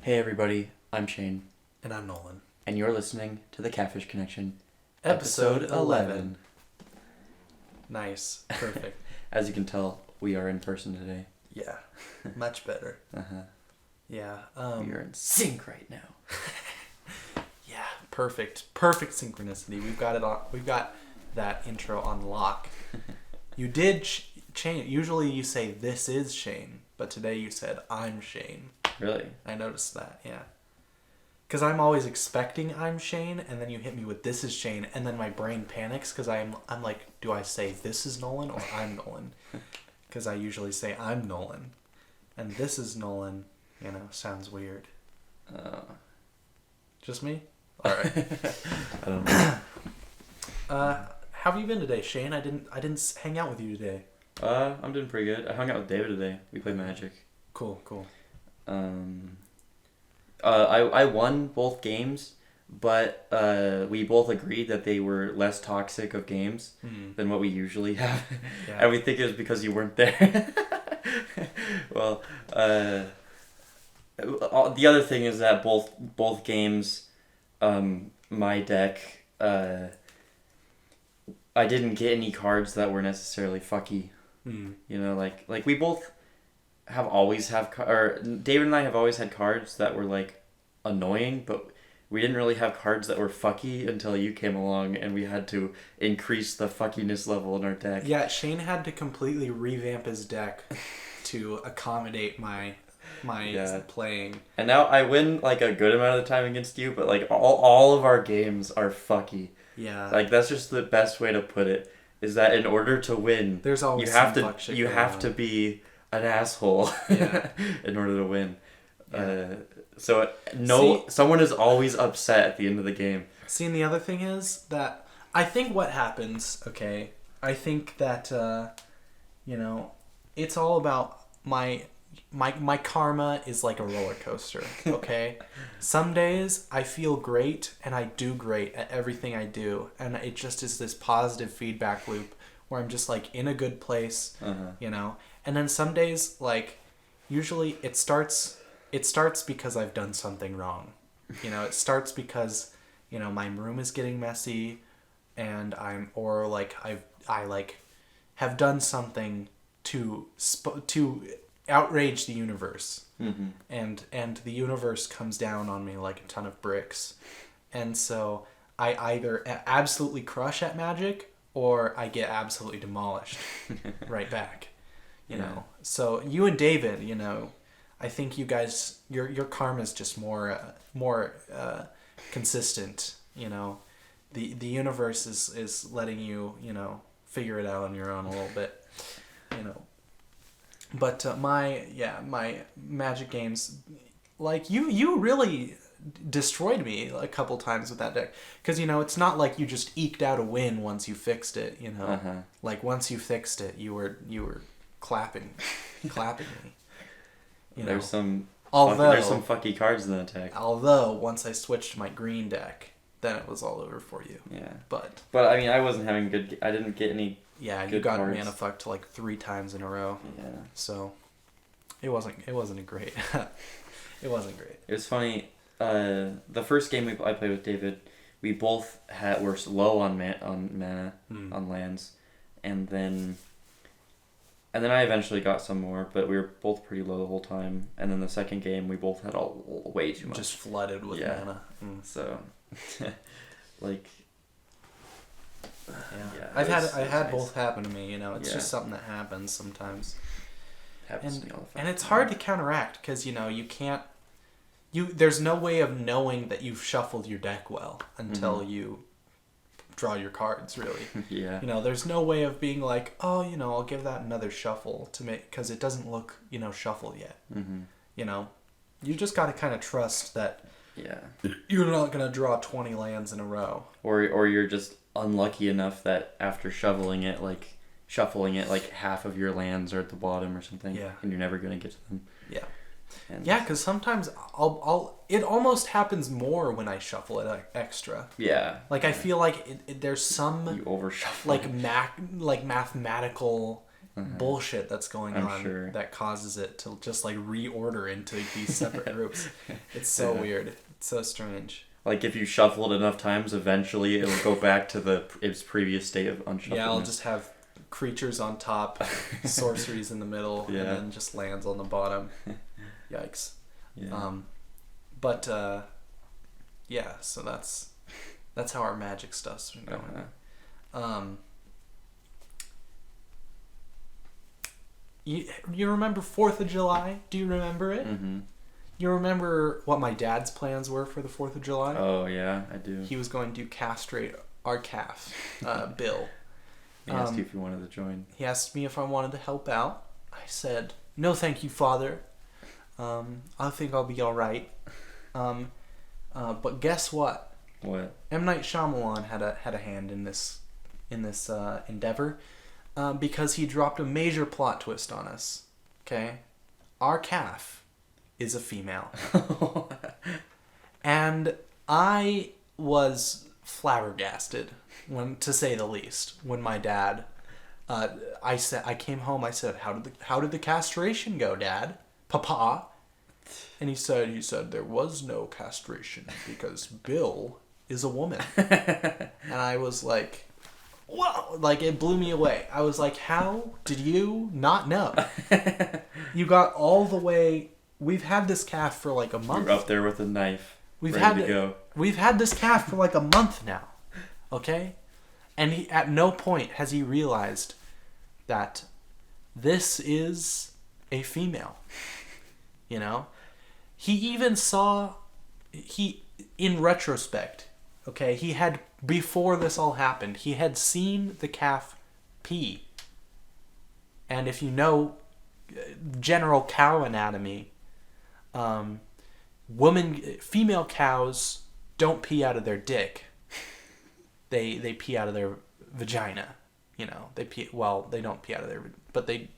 Hey everybody, I'm Shane. And I'm Nolan. And you're listening to the Catfish Connection. Episode 11. Nice. Perfect. As you can tell, we are in person today. Yeah. Much better. Uh-huh. Yeah. We are in sync right now. Yeah. Perfect. Perfect synchronicity. We've got it on. We've got that intro on lock. You did change. Usually you say, "This is Shane," but today you said, "I'm Shane." Really? I noticed that, yeah. Because I'm always expecting I'm Shane, and then you hit me with "This is Shane," and then my brain panics because I'm like, do I say "This is Nolan" or "I'm Nolan"? Because I usually say "I'm Nolan," and "This is Nolan," sounds weird. Just me? All right. I don't know. How have you been today, Shane? I didn't hang out with you today. I'm doing pretty good. I hung out with David today. We played Magic. Cool. I won both games, but we both agreed that they were less toxic of games than what we usually have. Yeah. And we think it was because you weren't there. Well, the other thing is that both games, my deck, I didn't get any cards that were necessarily fucky. Like we both David and I have always had cards that were like annoying, but we didn't really have cards that were fucky until you came along and we had to increase the fuckiness level in our deck. Yeah, Shane had to completely revamp his deck to accommodate my playing. And now I win like a good amount of the time against you, but like all of our games are fucky. Yeah. Like that's just the best way to put it, is that in order to win, there's always you have to be an asshole in order to win. Yeah. Someone is always upset at the end of the game. See, and the other thing is that I think what happens, okay, I think that, it's all about my karma is like a roller coaster, okay? Some days I feel great and I do great at everything I do, and it just is this positive feedback loop where I'm just like in a good place, and then some days, like, usually it starts because I've done something wrong. It starts because, my room is getting messy and I have done something to outrage the universe. Mm-hmm. And the universe comes down on me like a ton of bricks. And so I either absolutely crush at Magic or I get absolutely demolished right back. So you and David, I think you guys, your karma is just more consistent. The universe is letting you figure it out on your own a little bit. But my Magic games, like you really destroyed me a couple times with that deck, because it's not like you just eked out a win once you fixed it. Like once you fixed it, you were clapping me. There's some fucky cards in the deck. Although once I switched to my green deck, then it was all over for you. Yeah. But I mean, I wasn't having I didn't get any. Yeah, good you got cards. mana fucked like 3 times in a row. Yeah. So it wasn't a great. It wasn't great. It was funny. The first game I played with David, we both were low on mana on lands, and then I eventually got some more, but we were both pretty low the whole time. And then the second game, we both had way too much. Just flooded with mana. So, like. Yeah. I had both happen to me. It's just something that happens sometimes. Happens to me all the time. And it's hard to counteract because you can't. There's no way of knowing that you've shuffled your deck well until you draw your cards, really. Yeah. There's no way of being like, oh, I'll give that another shuffle to make, because it doesn't look, shuffled yet. Mm-hmm. You just got to kind of trust that. Yeah. You're not gonna draw 20 lands in a row. Or you're just unlucky enough that after shuffling it, like half of your lands are at the bottom or something. Yeah. And you're never gonna get to them. Yeah. Yeah, because sometimes it almost happens more when I shuffle it extra. Yeah. Like I feel like there's some you overshuffle like mathematical bullshit that's going I'm on sure. that causes it to just like reorder into these separate groups. It's so weird. It's so strange. Like if you shuffle it enough times, eventually it'll go back to its previous state of unshuffledness. Yeah, I'll just have creatures on top, sorceries in the middle, and then just lands on the bottom. Yikes. Yeah. But so that's how our magic stuff's been going. You remember 4th of July? Do you remember it? Mm-hmm. You remember what my dad's plans were for the 4th of July? Oh, yeah, I do. He was going to castrate our calf, Bill. He asked you if you wanted to join. He asked me if I wanted to help out. I said, no thank you, Father. I think I'll be alright. But guess what? What? M. Night Shyamalan had a hand in this endeavor because he dropped a major plot twist on us. Okay? Our calf is a female. And I was flabbergasted, to say the least, when my dad I came home, I said, how did the castration go, Dad? Papa? And he said there was no castration because Bill is a woman. And I was like, whoa, like it blew me away. I was like, how did you not know? You got all the way. We've had this calf for like a month. You're up there with a knife. We've had this calf for like a month now. Okay? And he, at no point has he realized that this is a female. You know? He even saw, in retrospect, okay, he had, before this all happened, he had seen the calf pee. And if you know general cow anatomy, female cows don't pee out of their dick. They pee out of their vagina. You know, they don't pee out of but they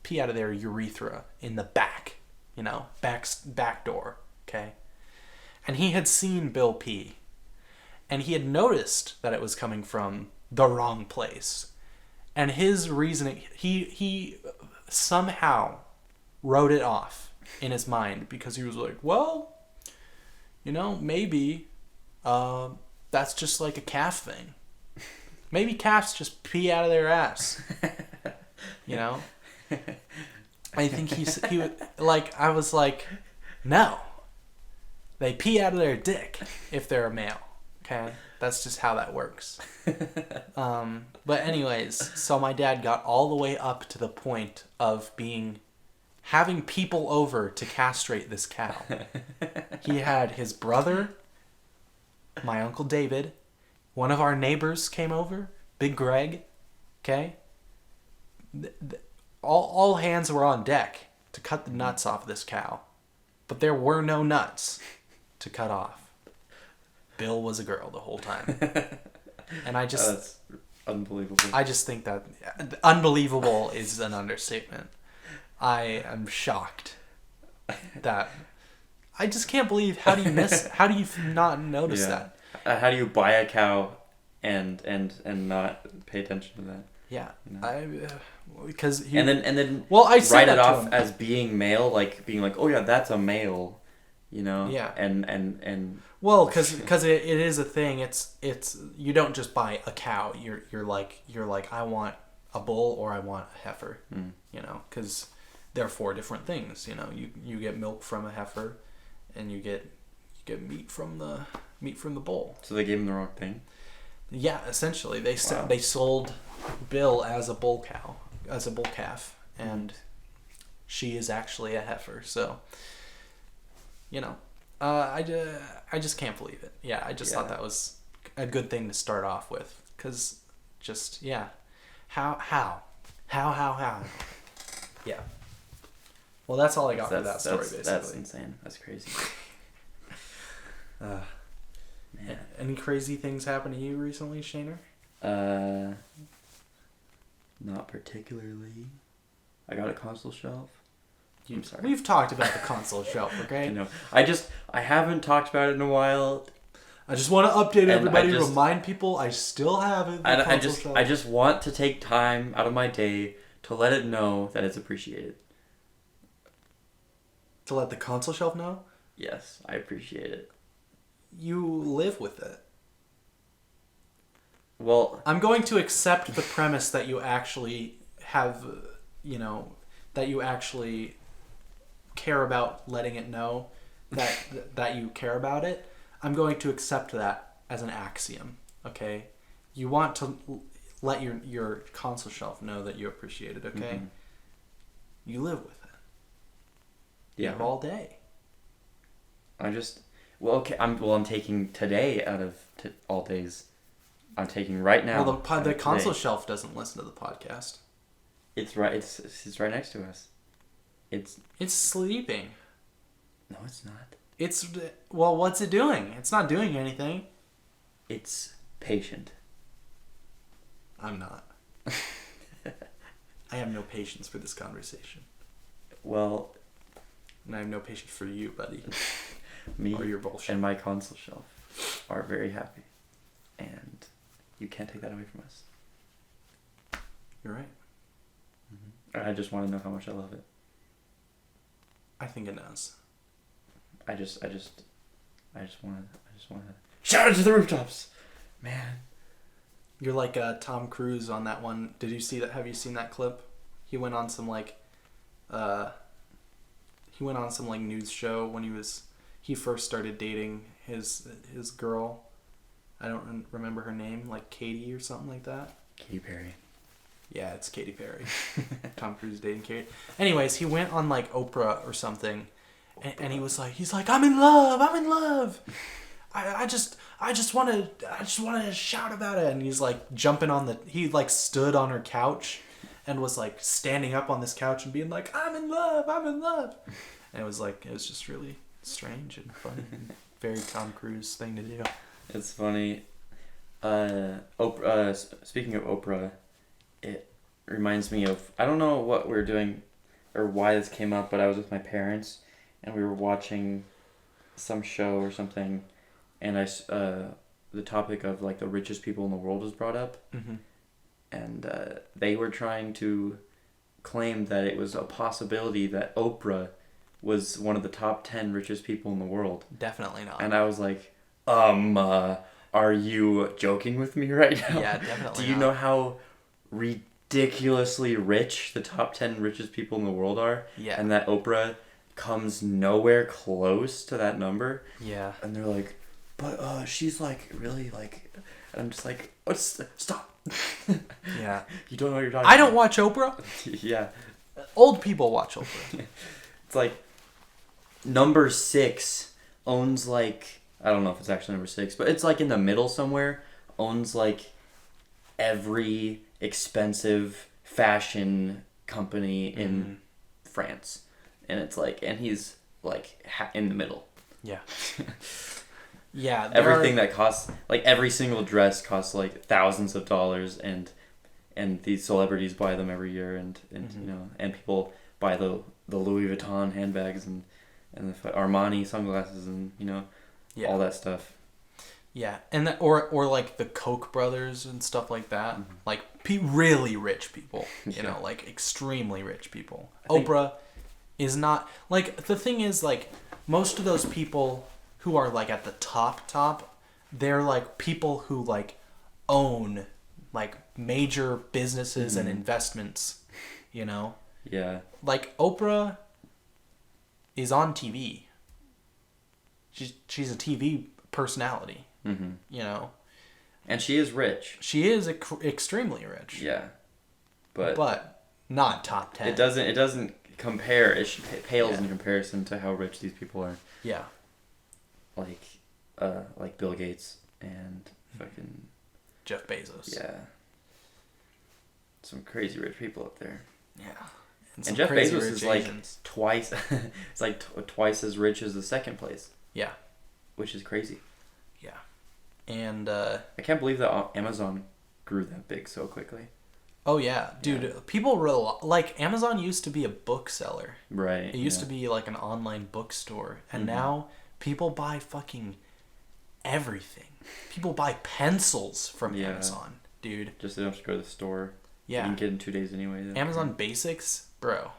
pee out of their urethra in the back. You know, back door. Okay. And he had seen Bill pee. And he had noticed that it was coming from the wrong place. And his reasoning, he somehow wrote it off in his mind because he was like, well, you know, maybe that's just like a calf thing. Maybe calves just pee out of their ass. You know? I think he would, like, I was like, no. They pee out of their dick if they're a male. Okay? That's just how that works. But anyways, so my dad got all the way up to the point of having people over to castrate this cow. He had his brother, my Uncle David, one of our neighbors came over, Big Greg, okay? All hands were on deck to cut the nuts off this cow. But there were no nuts to cut off. Bill was a girl the whole time. And I just... That's unbelievable. I just think that... Unbelievable is an understatement. I am shocked that... I just can't believe... How do you not notice that? How do you buy a cow and not pay attention to that? Yeah. You know? Because and then I write it off as being male, like being like, oh yeah, that's a male, you know. Yeah. And well, because it is a thing. It's you don't just buy a cow. You're like I want a bull or I want a heifer. You know, because they're 4 different things. You know, you get milk from a heifer, and you get meat from the bull. So they gave him the wrong thing. Yeah, essentially they sold Bill as a bull calf, and she is actually a heifer. So, you know, I just can't believe it. Yeah, I just thought that was a good thing to start off with, because just how yeah. Well, that's all I got for that story. Basically, that's insane. That's crazy. Man. Any crazy things happen to you recently, Shaner? Not particularly. I got a console shelf. I'm sorry. We've talked about the console shelf, okay? No, I haven't talked about it in a while. I just want to update everybody, remind people I still have it. I just want to take time out of my day To let it know that it's appreciated. To let the console shelf know? Yes, I appreciate it. You live with it. Well, I'm going to accept the premise that you actually have, that you actually care about letting it know that you care about it. I'm going to accept that as an axiom, okay? You want to let your console shelf know that you appreciate it, okay? Mm-hmm. You live with it. You have all day. I'm taking today out of all days. I'm taking right now. Well, the console shelf doesn't listen to the podcast. It's right. It's right next to us. It's sleeping. No, it's not. What's it doing? It's not doing anything. It's patient. I'm not. I have no patience for this conversation. Well, and I have no patience for you, buddy. Me or your bullshit. And my console shelf are very happy, and you can't take that away from us. You're right. Mm-hmm. I just want to know how much I love it. I think it does. I just want to shout it to the rooftops, man. You're like Tom Cruise on that one. Did you see that? Have you seen that clip? He went on some news show when he first started dating his girl. I don't remember her name, like Katy or something like that. Katy Perry. Yeah, it's Katy Perry. Tom Cruise dating Katy. Anyways, he went on like Oprah or something, and he's like, I'm in love. I just want to shout about it, and he's like jumping he like stood on her couch, and was like standing up on this couch and being like, I'm in love. And it was just really strange and funny, and very Tom Cruise thing to do. It's funny. Oprah. Speaking of Oprah, it reminds me of, I don't know what we're doing or why this came up, but I was with my parents and we were watching some show or something, and the topic of like the richest people in the world was brought up, mm-hmm. and they were trying to claim that it was a possibility that Oprah was one of the top 10 richest people in the world. Definitely not. And I was like, are you joking with me right now? Yeah, definitely. Do you know how ridiculously rich the top 10 richest people in the world are? Yeah. And that Oprah comes nowhere close to that number? Yeah. And they're like, but she's like really like, and I'm just like, stop. Yeah. You don't know what you're talking about. I don't watch Oprah. Yeah. Old people watch Oprah. It's like number 6 owns like, I don't know if it's actually number 6, but it's like in the middle somewhere, owns like every expensive fashion company in France. And it's like, and he's like in the middle. Yeah. Yeah. Everything that costs, like every single dress costs like thousands of dollars, and these celebrities buy them every year, and you know, and people buy the Louis Vuitton handbags and the Armani sunglasses, and you know, all that stuff. Yeah, and or like the Koch brothers and stuff like that, like really rich people, you know, like extremely rich people. Oprah is not, like, the thing is, like, most of those people who are like at the top, they're like people who like own like major businesses and investments, you know? Yeah. Like Oprah is on TV. She's a TV personality, you know? And she is rich. She is extremely rich. Yeah. But not top 10. It doesn't compare. It pales in comparison to how rich these people are. Yeah. Like Bill Gates and fucking Jeff Bezos. Yeah. Some crazy rich people up there. Yeah. And Jeff Bezos is like twice. It's like twice as rich as the second place. Yeah. Which is crazy. Yeah. And I can't believe that Amazon grew that big so quickly. Oh yeah, dude. People like Amazon used to be a bookseller. Right. It used to be like an online bookstore, and now people buy fucking everything. People buy pencils from Amazon, dude. Just they don't have to go to the store. Yeah. You can get in 2 days anyway. Though. Amazon Basics, bro.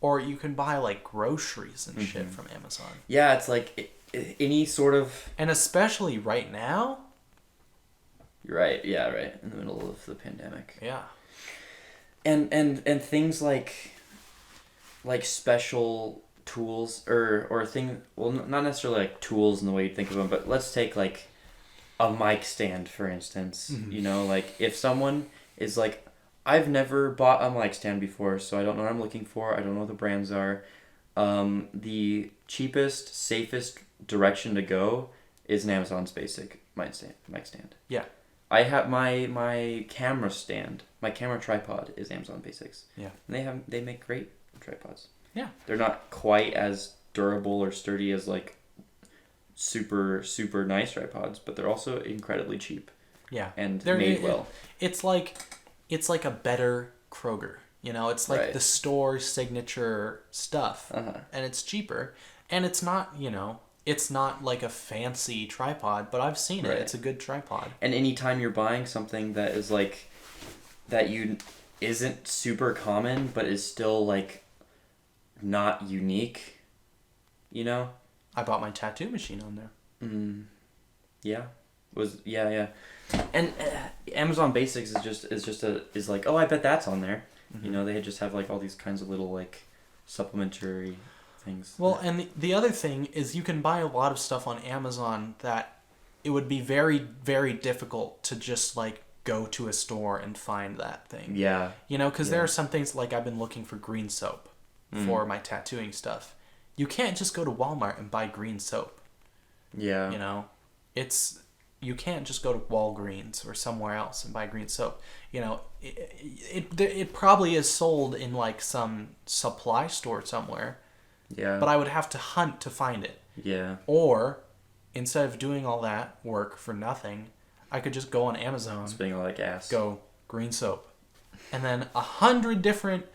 Or you can buy like groceries and shit from Amazon. Yeah, it's like any sort of. And especially right now. You're right. Yeah, right. In the middle of the pandemic. Yeah. And things like special tools or thing. Well, not necessarily like tools in the way you think of them, but let's take like a mic stand for instance. You know, like if someone is like, I've never bought a mic stand before, so I don't know what I'm looking for. I don't know what the brands are. The cheapest, safest direction to go is an Amazon's basic mic stand. Yeah. I have my camera stand. My camera tripod is Amazon Basics. Yeah. And they make great tripods. Yeah. They're not quite as durable or sturdy as like super nice tripods, but they're also incredibly cheap. Yeah. And they're made well. It's like a better Kroger. You know, it's like the store signature stuff. And it's cheaper. And it's not, you know, it's not like a fancy tripod, but I've seen it. It's a good tripod. And anytime you're buying something that is like, that you isn't super common, but is still like not unique, you know? I bought my tattoo machine on there. Yeah. And Amazon Basics is like, oh, I bet that's on there. You know, they just have like all these kinds of little like supplementary things. Well, and the other thing is you can buy a lot of stuff on Amazon that it would be very, very difficult to just like go to a store and find that thing. Yeah. You know, because there are some things like I've been looking for green soap for my tattooing stuff. You can't just go to Walmart and buy green soap. Yeah. You know, you can't just go to Walgreens or somewhere else and buy green soap. You know, it probably is sold in like some supply store somewhere. Yeah. But I would have to hunt to find it. Yeah. Or instead of doing all that work for nothing, I could just go on Amazon. Spending all that gas. Go green soap. And then 100 different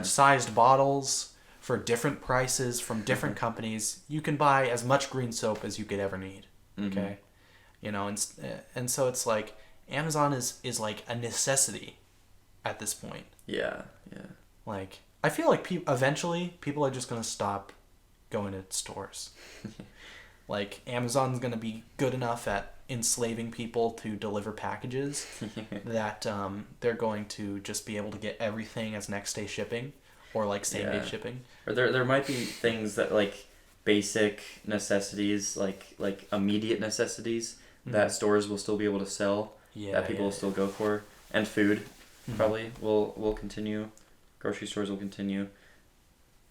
sized bottles for different prices from different companies. You can buy as much green soap as you could ever need. Okay? You know, and so it's like Amazon is like a necessity at this point. Yeah. Like, I feel like eventually people are just going to stop going to stores. Like, Amazon's going to be good enough at enslaving people to deliver packages that they're going to just be able to get everything as next day shipping or like same day shipping. Or there might be things that like basic necessities, like immediate necessities that stores will still be able to sell, that people will still go for, and food probably will continue. Grocery stores will continue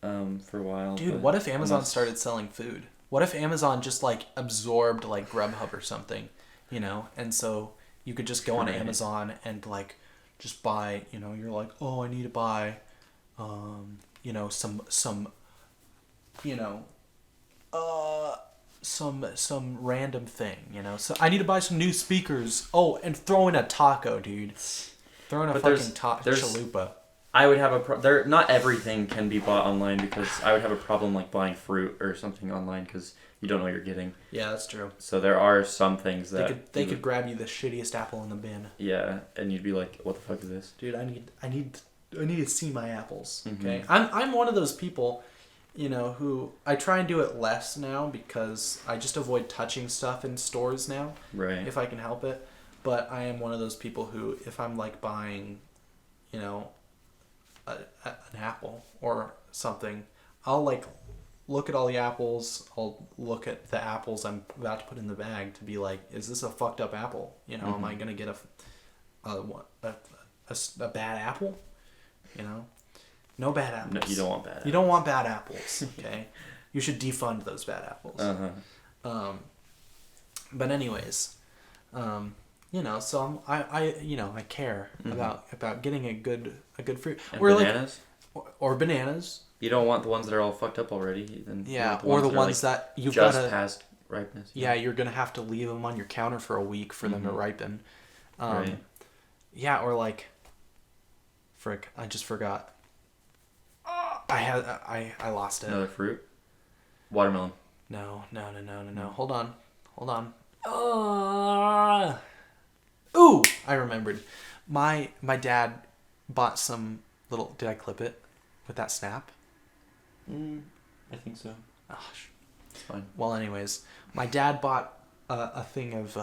for a while. Dude, what if Amazon started selling food? What if Amazon just like absorbed like Grubhub or something, you know? And so you could just go on Amazon and like just buy, you know, you're like, oh, I need to buy, you know, some random thing, you know? So I need to buy some new speakers. Oh, and throw in a taco, dude. Throw in a fucking chalupa. I would have not everything can be bought online because I would have a problem like buying fruit or something online because you don't know what you're getting. Yeah, that's true. So there are some things that they could grab you the shittiest apple in the bin. Yeah, and you'd be like, "What the fuck is this?" Dude, I need to see my apples. Okay, I'm one of those people, you know, who I try and do it less now because I just avoid touching stuff in stores now. Right. If I can help it, but I am one of those people who, if I'm like buying, you know, an apple or something, I'll like look at all the apples. I'll look at the apples I'm about to put in the bag to be like, is this a fucked up apple? You know, am I gonna get a bad apple? You know, no bad apples. No, you don't want bad apples. You don't want bad apples. Okay, you should defund those bad apples. But anyways, you know, so I care about getting a good fruit. And bananas? Or bananas. You don't want the ones that are all fucked up already. Or the ones that you've got just past ripeness. Yeah, you're gonna have to leave them on your counter for a week for them to ripen. Right. Yeah, or like, frick, I just forgot. I lost it. Another fruit? Watermelon. No. Hold on. Ooh, I remembered. My dad bought some little... Did I clip it with that snap? I think so. Oh, it's fine. Well, anyways, my dad bought a thing of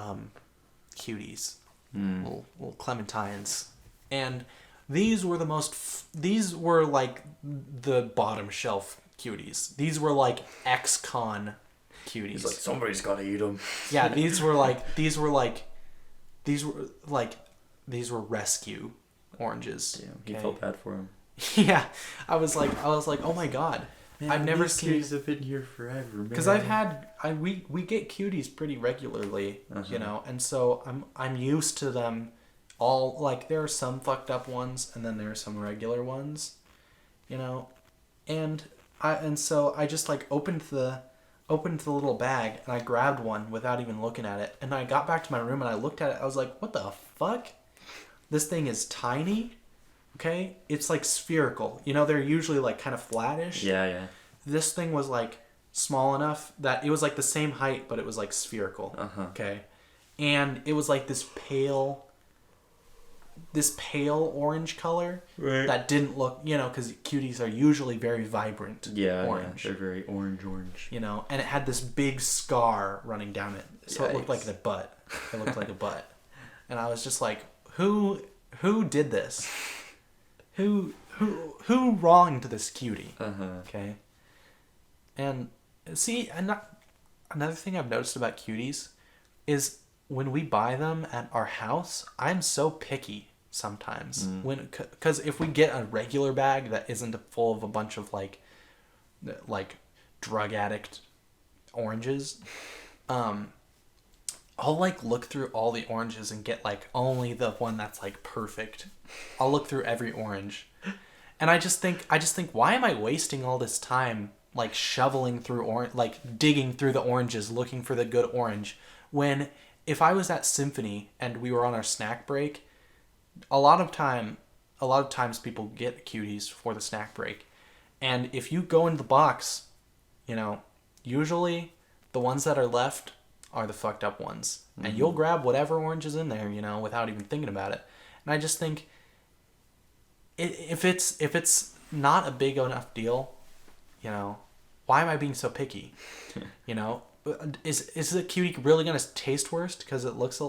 cuties, little clementines, and these were these were like the bottom shelf cuties. These were like ex-con cuties. He's like, somebody's got to eat them. Yeah, these were rescue oranges. Damn, he felt bad for him. Yeah, I was like, oh my god. Man, I've never seen... cuties have been here forever, man. Because we get cuties pretty regularly, you know, and so I'm used to them all. Like, there are some fucked up ones, and then there are some regular ones, you know, and so I just like opened the little bag and I grabbed one without even looking at it, and I got back to my room and I looked at it. I was like, what the fuck? This thing is tiny. Okay, it's like spherical. You know, they're usually like kind of flattish. Yeah. This thing was like small enough that it was like the same height, but it was like spherical. Okay, and it was like this pale orange color that didn't look, you know, because cuties are usually very vibrant. Orange. Yeah, they're very orange. You know, and it had this big scar running down it, so it looked like the butt. It looked like a butt, and I was just like, who did this? Who wronged this cutie? Okay. And see, another thing I've noticed about cuties is when we buy them at our house, I'm so picky sometimes. Because if we get a regular bag that isn't full of a bunch of like drug addict oranges, I'll like look through all the oranges and get like only the one that's like perfect. I'll look through every orange. And I just think, why am I wasting all this time like shoveling through like digging through the oranges looking for the good orange, when if I was at Symphony and we were on our snack break, a lot of times people get cuties for the snack break. And if you go into the box, you know, usually the ones that are left are the fucked up ones. And you'll grab whatever orange is in there, you know, without even thinking about it. And I just think if it's not a big enough deal, you know, why am I being so picky? You know, is the cutie really gonna taste worse because it looks a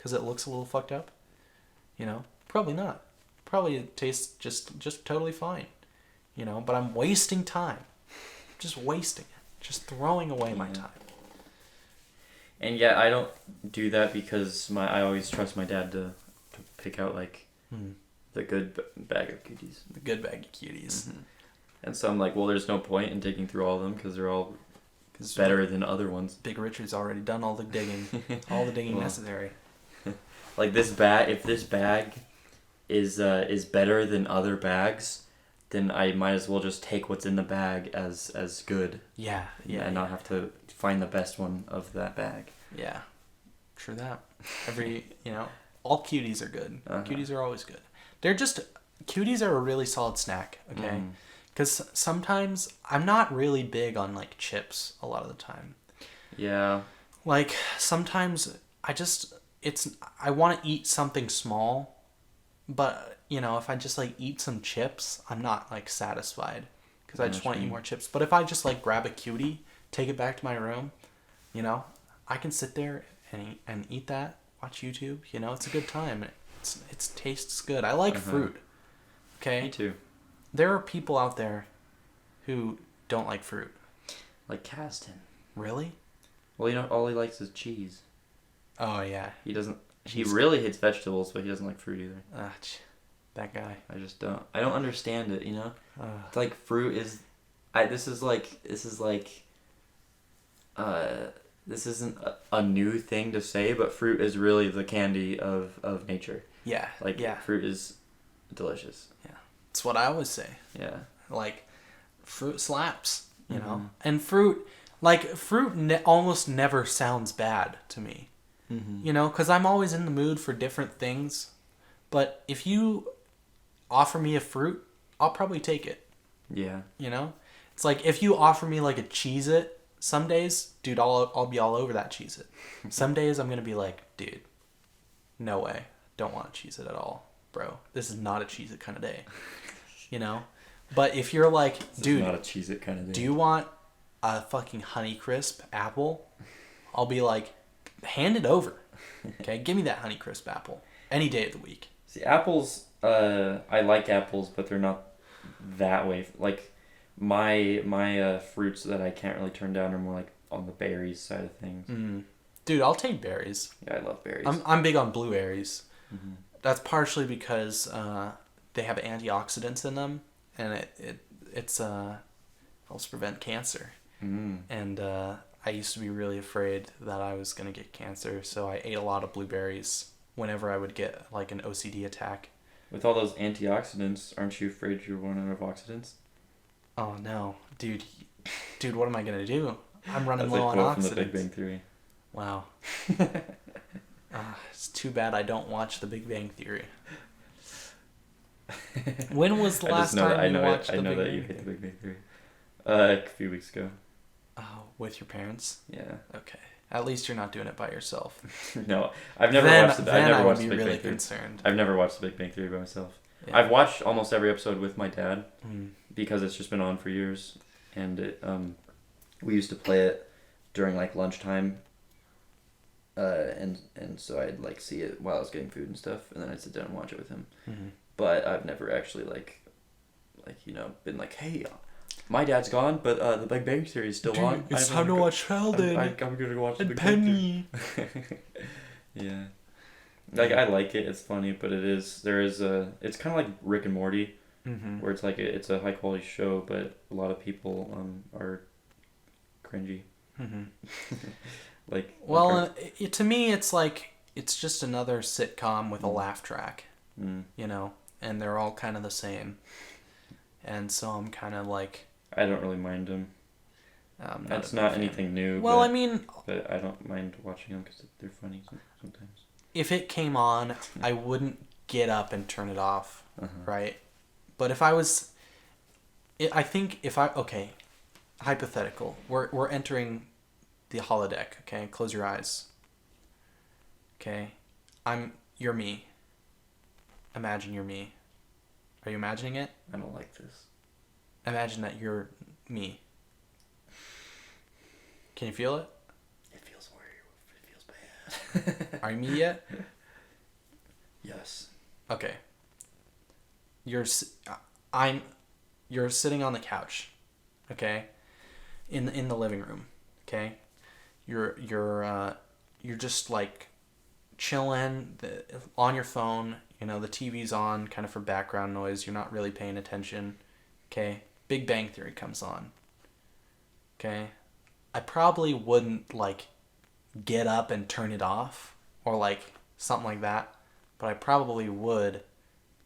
little fucked up? You know, probably not. Probably it tastes just totally fine. You know, but I'm wasting time, just wasting it, just throwing away my time. And yeah, I don't do that because I always trust my dad to pick out like the good bag of cuties. The good bag of cuties. And so I'm like, well, there's no point in digging through all of them because they're all better than other ones. Big Richard's already done all the digging, necessary. Like this bag, if this bag is better than other bags, then I might as well just take what's in the bag as good. Yeah. And not have to find the best one of that bag. Yeah. True that. All cuties are good. Cuties are always good. Cuties are a really solid snack, okay? Because sometimes I'm not really big on like chips a lot of the time. Yeah. Like sometimes I want to eat something small, but you know, if I just like eat some chips, I'm not like satisfied because I just want to eat more chips. But if I just like grab a cutie, take it back to my room, you know, I can sit there and eat that, watch YouTube. You know, it's a good time. It tastes good. I like fruit. Okay. Me too. There are people out there who don't like fruit. Like Caston. Really? Well, you know, all he likes is cheese. Oh yeah. He really hates vegetables, but he doesn't like fruit either. That guy. I don't understand it, you know? It's like fruit is... This isn't a new thing to say, but fruit is really the candy of nature. Yeah. Fruit is delicious. Yeah. It's what I always say. Yeah. Like, fruit slaps, you know? And fruit almost never sounds bad to me. You know, because I'm always in the mood for different things. But if you offer me a fruit, I'll probably take it. Yeah. You know? It's like if you offer me like a Cheez-It, some days, dude, I'll be all over that Cheez-It. Some days I'm going to be like, dude, no way. Don't want a Cheez-It at all. bro, this is not a Cheez-It kind of day. You know? But if you're like, dude, not a Cheez-It kind of day. Do you want a fucking Honeycrisp apple? I'll be like, hand it over. Okay, give me that Honeycrisp apple any day of the week. See, apples, I like apples, but they're not that way. Like, my fruits that I can't really turn down are more like on the berries side of things. Dude, I'll take berries. Yeah, I love berries. I'm big on blueberries. Mm-hmm. That's partially because they have antioxidants in them, and it helps prevent cancer. And I used to be really afraid that I was going to get cancer, so I ate a lot of blueberries whenever I would get like an OCD attack. With all those antioxidants, aren't you afraid you're running out of oxidants? Oh no, dude, what am I going to do? I'm running low on oxidants. From the Big Bang Theory. Wow. It's too bad I don't watch The Big Bang Theory. When was the last time you watched The Big Bang Theory? I know that you hate The Big Bang Theory. A few weeks ago. Oh, with your parents? Yeah. Okay. At least you're not doing it by yourself. No, I've never watched The Big Bang Theory. I've never watched The Big Bang Theory by myself. Yeah. I've watched almost every episode with my dad because it's just been on for years, and we used to play it during like lunchtime. And so I'd like see it while I was getting food and stuff, and then I'd sit down and watch it with him. But I've never actually like been like, hey, my dad's gone, but the Big Bang Theory is still on. It's time to watch Sheldon. I'm gonna watch the Big Penny. Bang Theory. Yeah, like I like it. It's funny, but it's kind of like Rick and Morty, where it's like it's a high quality show, but a lot of people are cringy. Like, to me, it's like it's just another sitcom with a laugh track, you know, and they're all kind of the same, and so I'm kind of like, I don't really mind them. It's not anything new. Well, but I don't mind watching them because they're funny sometimes. If it came on, I wouldn't get up and turn it off, right? But if I was, hypothetical, we're entering the holodeck, okay? Close your eyes. Okay? You're me. Imagine you're me. Are you imagining it? I don't like this. Imagine that you're me. Can you feel it? It feels weird. It feels bad. Are you me yet? Yes. Okay. You're sitting on the couch, okay? In the living room, okay? You're just like chilling on your phone, you know, the TV's on kind of for background noise. You're not really paying attention. Okay? Big Bang Theory comes on. Okay? I probably wouldn't like get up and turn it off or like something like that, but I probably would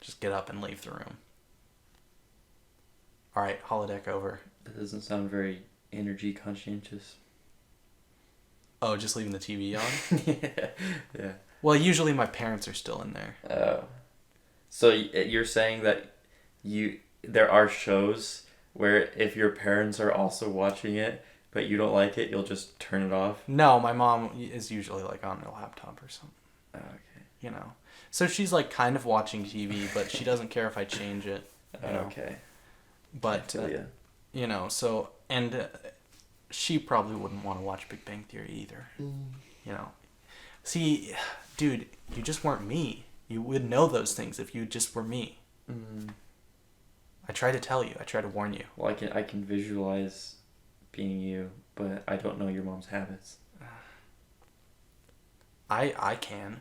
just get up and leave the room. All right, holodeck over. That doesn't sound very energy conscientious. Oh, just leaving the TV on? Yeah. Well, usually my parents are still in there. Oh. So you're saying that there are shows where if your parents are also watching it, but you don't like it, you'll just turn it off? No, my mom is usually like on her laptop or something. Oh, okay. You know. So she's like kind of watching TV, but she doesn't care if I change it. Okay. But, you know, so, and she probably wouldn't want to watch Big Bang Theory either. You know. See, dude, you just weren't me. You would know those things if you just were me. I try to tell you. I try to warn you. Well, I can visualize being you, but I don't know your mom's habits. I can.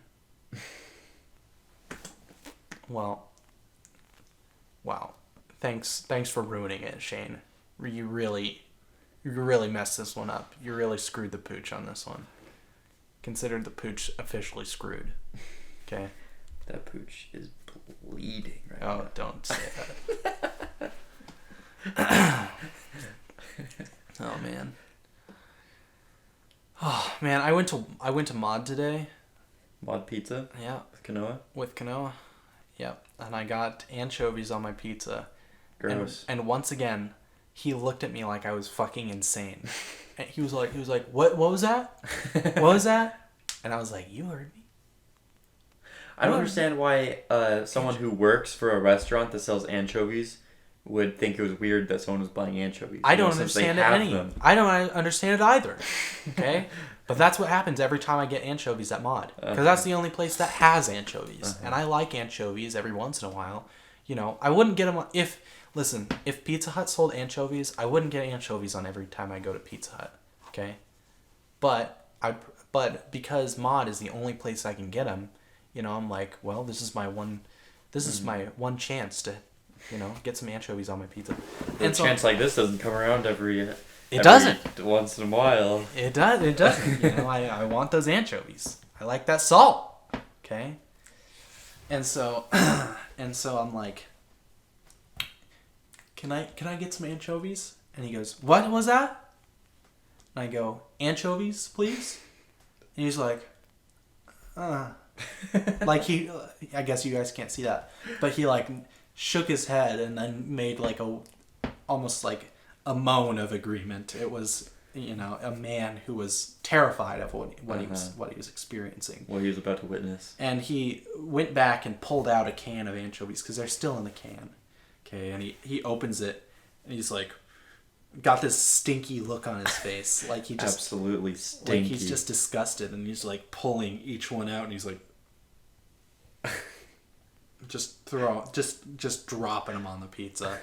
Well, wow. Thanks for ruining it, Shane. You really messed this one up. You really screwed the pooch on this one. Consider the pooch officially screwed. Okay? That pooch is bleeding right now. Oh, don't say that. Oh man. Oh man, I went to Mod today. Mod Pizza? Yeah. With Kanoa? Yep. And I got anchovies on my pizza. Gross. And once again, he looked at me like I was fucking insane. And he was like, what was that? What was that? And I was like, you heard me. I don't understand why someone who works for a restaurant that sells anchovies would think it was weird that someone was buying anchovies. I don't understand it I don't understand it either. Okay? But that's what happens every time I get anchovies at Mod. Because that's the only place that has anchovies. And I like anchovies every once in a while. You know, I wouldn't get them if Pizza Hut sold anchovies, I wouldn't get anchovies on every time I go to Pizza Hut. Okay? But because Mod is the only place I can get them, you know, I'm like, well, this is my one chance to, you know, get some anchovies on my pizza. And a chance like this doesn't come around every once in a while. It doesn't. You know, I want those anchovies. I like that salt. Okay? And so I'm like, Can I get some anchovies? And he goes, what was that? And I go, anchovies, please? And he's like, like I guess you guys can't see that, but he like shook his head and then made like almost like a moan of agreement. It was, you know, a man who was terrified of what he was experiencing. What he was about to witness. And he went back and pulled out a can of anchovies because they're still in the can. Okay, and he opens it and he's like, got this stinky look on his face, like he just absolutely stinky. Like he's just disgusted, and he's like pulling each one out, and he's like, just dropping them on the pizza.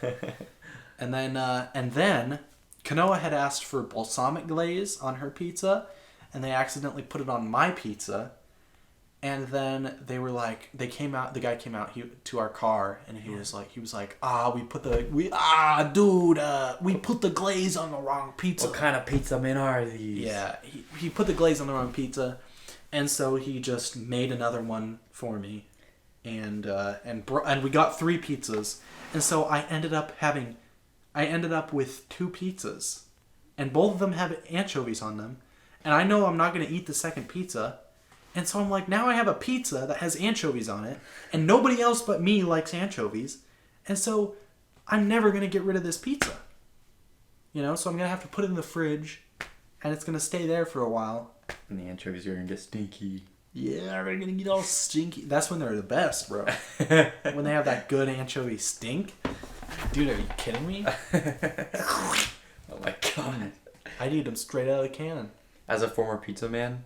and then Kanoa had asked for balsamic glaze on her pizza, and they accidentally put it on my pizza. And then the guy came out to our car, and he was like, we put the glaze on the wrong pizza. What kind of pizza men are these? Yeah, he put the glaze on the wrong pizza, and so he just made another one for me, and we got 3 pizzas, and so I ended up with 2 pizzas, and both of them have anchovies on them, and I know I'm not gonna eat the second pizza. And so I'm like, now I have a pizza that has anchovies on it, and nobody else but me likes anchovies, and so I'm never going to get rid of this pizza. You know, so I'm going to have to put it in the fridge, and it's going to stay there for a while. And the anchovies are going to get stinky. Yeah, they're going to get all stinky. That's when they're the best, bro. When they have that good anchovy stink. Dude, are you kidding me? Oh my god. I'd eat them straight out of the can. As a former pizza man,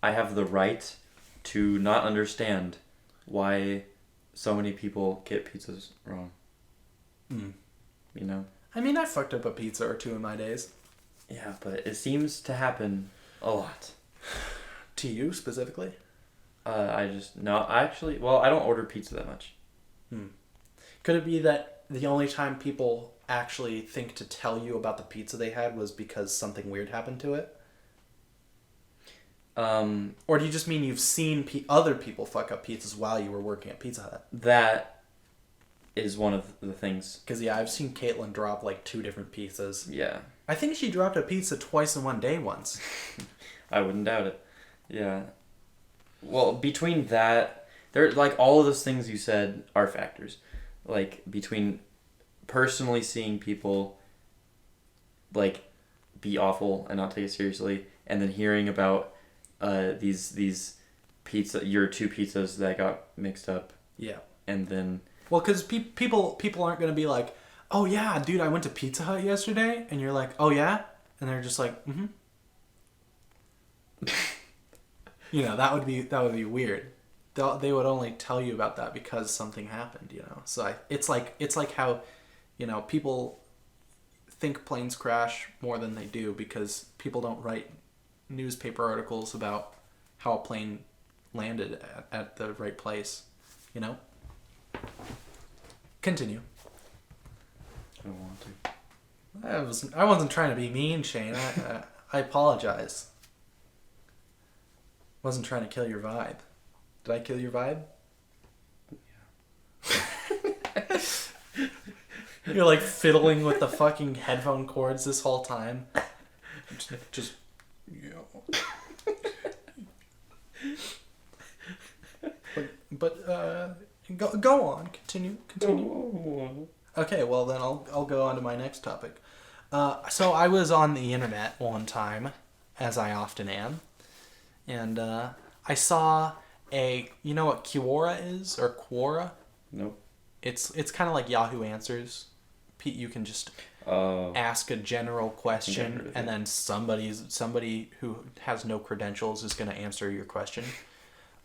I have the right to not understand why so many people get pizzas wrong. You know? I mean, I fucked up a pizza or 2 in my days. Yeah, but it seems to happen a lot. To you, specifically? I don't order pizza that much. Could it be that the only time people actually think to tell you about the pizza they had was because something weird happened to it? Or do you just mean you've seen other people fuck up pizzas while you were working at Pizza Hut? That is one of the things. Because, yeah, I've seen Caitlin drop, like, 2 different pizzas. Yeah. I think she dropped a pizza twice in one day once. I wouldn't doubt it. Yeah. Well, between that, there, like, all of those things you said are factors. Like, between personally seeing people, like, be awful and not take it seriously, and then hearing about these your 2 pizzas that got mixed up. Yeah. And then... Well, because people aren't going to be like, oh yeah, dude, I went to Pizza Hut yesterday, and you're like, oh yeah? And they're just like, mm-hmm. You know, that would be weird. They would only tell you about that because something happened, you know? So it's like how, you know, people think planes crash more than they do because people don't write newspaper articles about how a plane landed at the right place, you know? Continue. I don't want to. I wasn't trying to be mean, Shane. I apologize. Wasn't trying to kill your vibe. Did I kill your vibe? Yeah. You're like fiddling with the fucking headphone cords this whole time. Just but go on. Continue. Okay, well then I'll go on to my next topic. So I was on the internet one time, as I often am, and I saw you know what Quora is, or Quora? Nope. It's kind of like Yahoo Answers. You can just ask a general question, and then somebody who has no credentials is going to answer your question.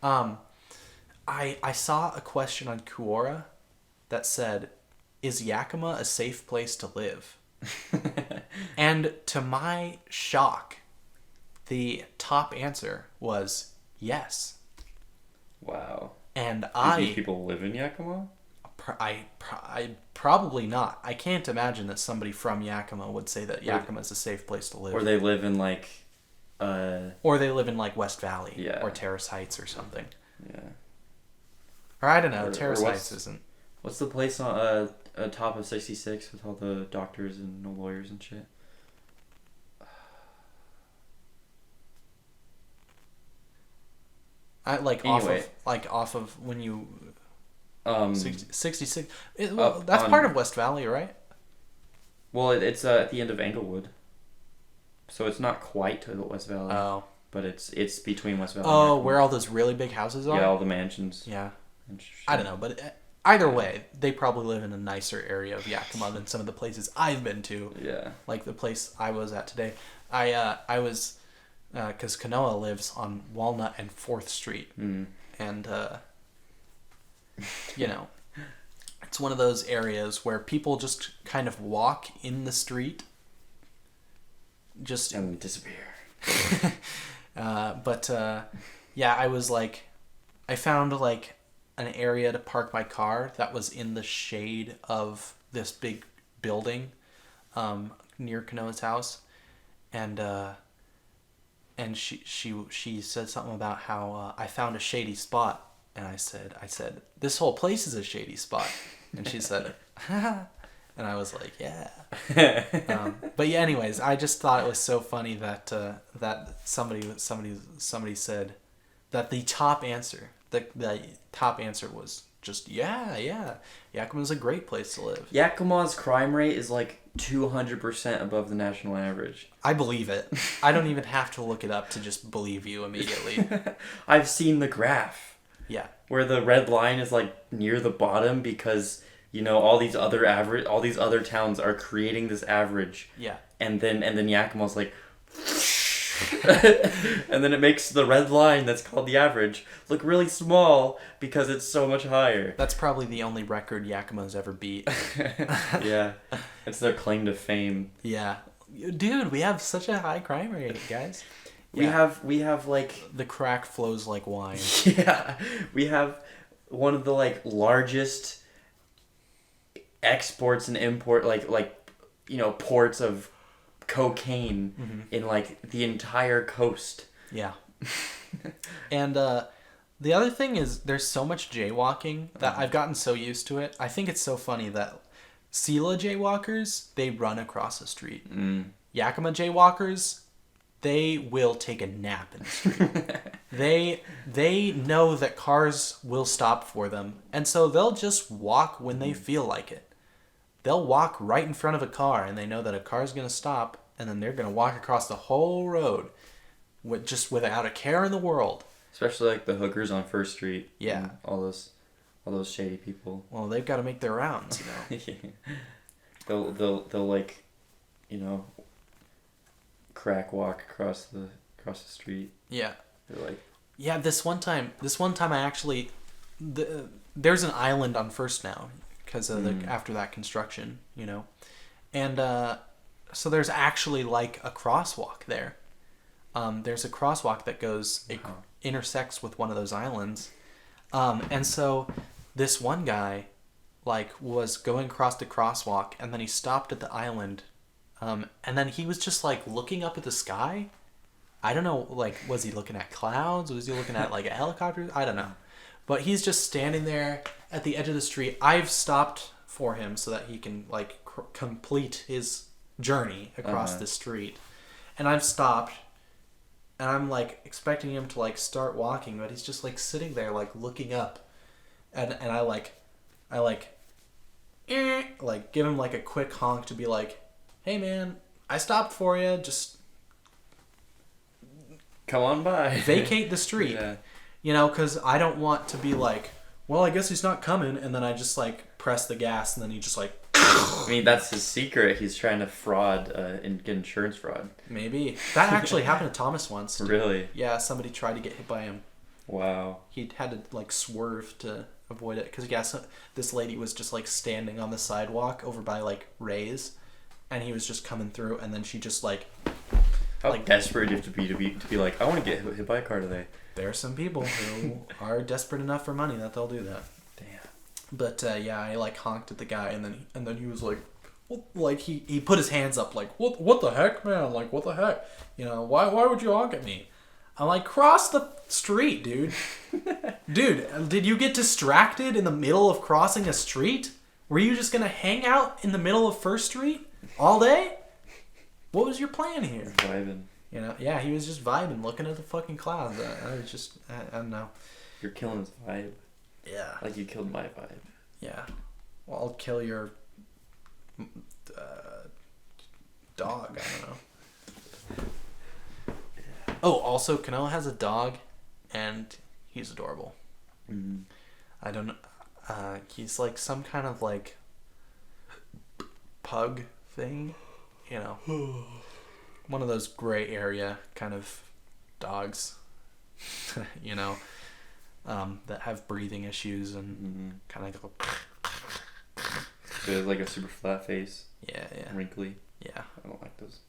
I saw a question on Quora that said, "Is Yakima a safe place to live?" And to my shock, the top answer was yes. Wow. And Do these people live in Yakima? I probably not. I can't imagine that somebody from Yakima would say that Yakima is a safe place to live. Or they live in like... or they live in like West Valley. Yeah. Or Terrace Heights or something. Yeah. Or I don't know. Terrace Heights isn't. What's the place on top of 66 with all the doctors and no lawyers and shit? Off of when you 66. That's part of West Valley, right? Well, it's at the end of Englewood, so it's not quite to the West Valley. Oh, but it's between West Valley. Oh, where all those really big houses are. Yeah, all the mansions. Yeah, I don't know, but either way, they probably live in a nicer area of Yakima than some of the places I've been to. Yeah, like the place I was at today. I was because Kanoa lives on Walnut and 4th Street. And, it's one of those areas where people just kind of walk in the street. And disappear. I was like... I found, like, an area to park my car that was in the shade of this big building near Kanoa's house. And she said something about how I found a shady spot, and I said this whole place is a shady spot, and she said, and I was like, yeah. But yeah, anyways, I just thought it was so funny that that somebody said that the top answer was just yeah, Yakima's a great place to live. Yakima's crime rate is like 200% above the national average. I believe it. I don't even have to look it up to just believe you immediately. I've seen the graph. Yeah. Where the red line is like near the bottom because, all these other towns are creating this average. Yeah. And then Yakima's like and then it makes the red line that's called the average look really small because it's so much higher. That's probably the only record Yakima's ever beat. Yeah. It's their claim to fame. Yeah. Dude, we have such a high crime rate, guys. Yeah. We have like... The crack flows like wine. Yeah. We have one of the like largest exports and import ports of cocaine in like the entire coast. Yeah. And the other thing is there's so much jaywalking that I've gotten so used to it. I think it's so funny that Sela jaywalkers, they run across the street. Yakima jaywalkers, they will take a nap in the street. They know that cars will stop for them, and so they'll just walk when they feel like it. They'll walk right in front of a car, and they know that a car's going to stop, and then they're going to walk across the whole road without a care in the world. Especially like the hookers on 1st Street. Yeah. All those shady people. Well, they've got to make their rounds, They'll like, crack walk across the street. Yeah. They're like... Yeah, this one time I actually... there's an island on 1st now because of after that construction, and so there's actually like a crosswalk there. There's a crosswalk that intersects with one of those islands, and so this one guy like was going across the crosswalk, and then he stopped at the island, and then he was just like looking up at the sky. I don't know, like, was he looking at clouds? Was he looking at like a helicopter? I don't know. But he's just standing there at the edge of the street. I've stopped for him so that he can like complete his journey across the street. And I've stopped, and I'm like expecting him to like start walking, but he's just like sitting there like looking up. And I give him like a quick honk to be like, "Hey man, I stopped for you. Just come on by. Vacate the street." You know, because I don't want to be like, well, I guess he's not coming, and then I just like press the gas, and then he just like. I mean, that's his secret. He's trying to fraud and get insurance fraud. Maybe that actually happened to Thomas once. Really? Yeah, somebody tried to get hit by him. Wow. He had to like swerve to avoid it because this lady was just like standing on the sidewalk over by like Ray's, and he was just coming through, and then she just like. How like, desperate do you have to be like, I want to get hit by a car today. There are some people who are desperate enough for money that they'll do that. Damn. But yeah, I like honked at the guy, and then he was like, what? Like he put his hands up, like what the heck, man? Like what the heck? You know, why would you honk at me? I'm like, cross the street, dude. Dude, did you get distracted in the middle of crossing a street? Were you just gonna hang out in the middle of First Street all day? What was your plan here? Vibing. You know, yeah, he was just vibing, looking at the fucking clouds. I was just, I don't know. You're killing his vibe. Yeah. Like you killed my vibe. Yeah. Well, I'll kill your dog. I don't know. Yeah. Oh, also, Kanoa has a dog, and he's adorable. Mm-hmm. I don't know. He's like some kind of like pug thing, you know. One of those gray area kind of dogs, you know, that have breathing issues and kind of go. So it has like a super flat face. Yeah. Wrinkly. Yeah. I don't like those.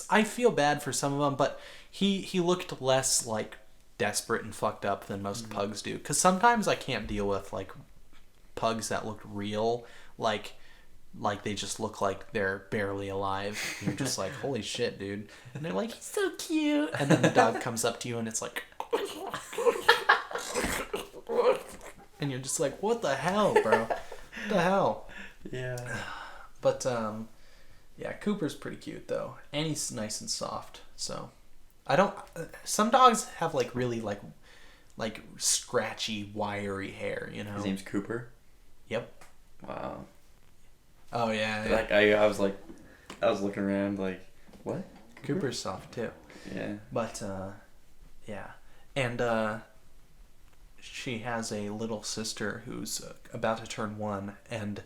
I feel bad for some of them, but he looked less like desperate and fucked up than most pugs do. Because sometimes I can't deal with like pugs that look real, like they just look like they're barely alive. And you're just like, holy shit, dude. And they're like, he's so cute. And then the dog comes up to you and it's like, and you're just like, what the hell, bro? What the hell? Yeah. But yeah, Cooper's pretty cute though, and he's nice and soft. So I don't. Some dogs have like really like scratchy, wiry hair. You know. His name's Cooper. Yep. Wow. Oh yeah. Like I was looking around like, what? Cooper's soft too. Yeah. But yeah, and she has a little sister who's about to turn 1, and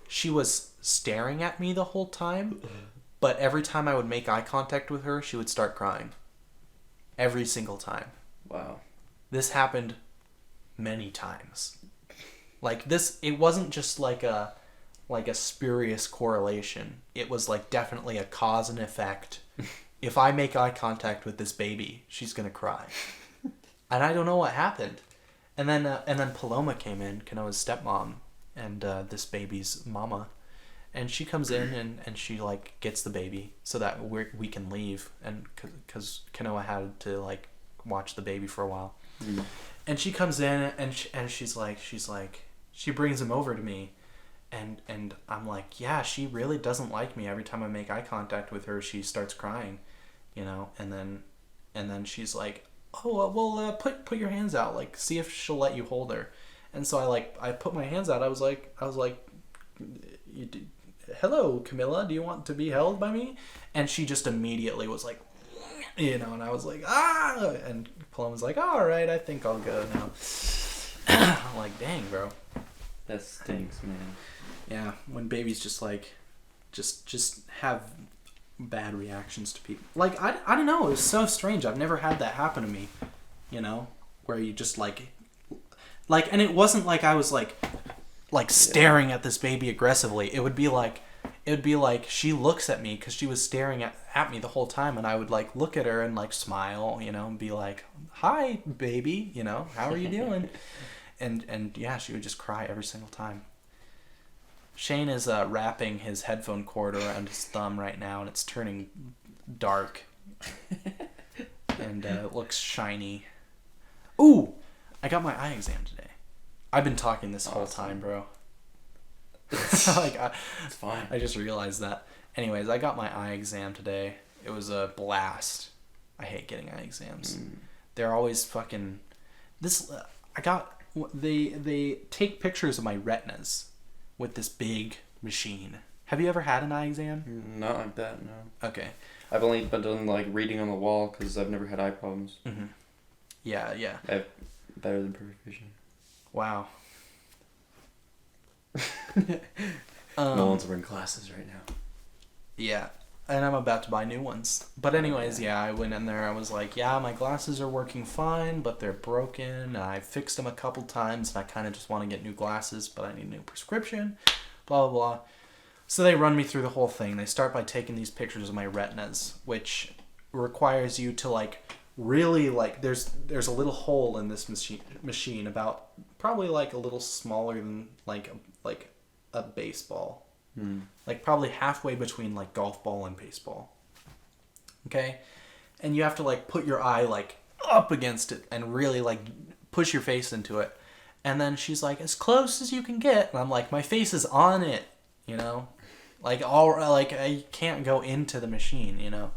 she was staring at me the whole time, but every time I would make eye contact with her, she would start crying. Every single time. Wow. This happened many times. Like this, it wasn't just like a spurious correlation. It was like definitely a cause and effect. If I make eye contact with this baby, she's gonna cry. And I don't know what happened. And then Paloma came in, Kanoa's stepmom, and this baby's mama, and she comes in and she like gets the baby so that we can leave, and because Kanoa had to like watch the baby for a while. And she comes in and she's like she brings him over to me, and I'm like, yeah, she really doesn't like me. Every time I make eye contact with her, she starts crying, you know. And then she's like, oh well, put your hands out, like see if she'll let you hold her. And so I put my hands out. I was like, hello, Camilla, do you want to be held by me? And she just immediately was like, you know, and I was like, ah, and Paloma's like, all right, I think I'll go now. I'm like, dang, bro. That stinks, man. Yeah, when babies just like, just have bad reactions to people. Like, I don't know, it was so strange. I've never had that happen to me, you know, where you just like, and it wasn't like I was like staring at this baby aggressively. It would be like she looks at me because she was staring at me the whole time, and I would like look at her and like smile, you know, and be like, hi, baby, you know, how are you doing? and yeah, she would just cry every single time. Shane is wrapping his headphone cord around his thumb right now, and it's turning dark. And it looks shiny. Ooh! I got my eye exam today. I've been talking this whole time, bro. It's fine. I just realized that. Anyways, I got my eye exam today. It was a blast. I hate getting eye exams. They're always fucking... They take pictures of my retinas with this big machine. Have you ever had an eye exam? Not like that, no. Okay. I've only been doing like reading on the wall because I've never had eye problems. Mm-hmm. Yeah, yeah. I have better than perfect vision. Wow. Nolan's wearing glasses right now. Yeah. And I'm about to buy new ones. But anyways, yeah, I went in there. I was like, yeah, my glasses are working fine, but they're broken. I fixed them a couple times, and I kind of just want to get new glasses, but I need a new prescription. Blah, blah, blah. So they run me through the whole thing. They start by taking these pictures of my retinas, which requires you to, like, really, like, there's a little hole in this machine about probably, like, a little smaller than, like a baseball. Like probably halfway between like golf ball and baseball. Okay? And you have to like put your eye like up against it and really like push your face into it. And then she's like, as close as you can get. And I'm like, my face is on it, you know? Like I can't go into the machine, you know?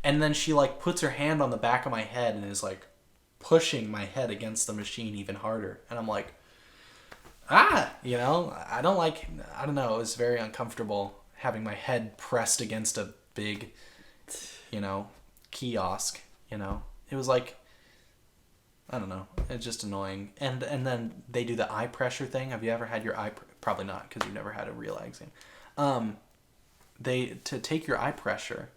And then she like puts her hand on the back of my head and is like pushing my head against the machine even harder. And I'm like, you know, I don't know, it was very uncomfortable having my head pressed against a big, you know, kiosk, you know. It was like, I don't know, it's just annoying. And then they do the eye pressure thing. Have you ever had your probably not, because you've never had a real eye exam. To take your eye pressure,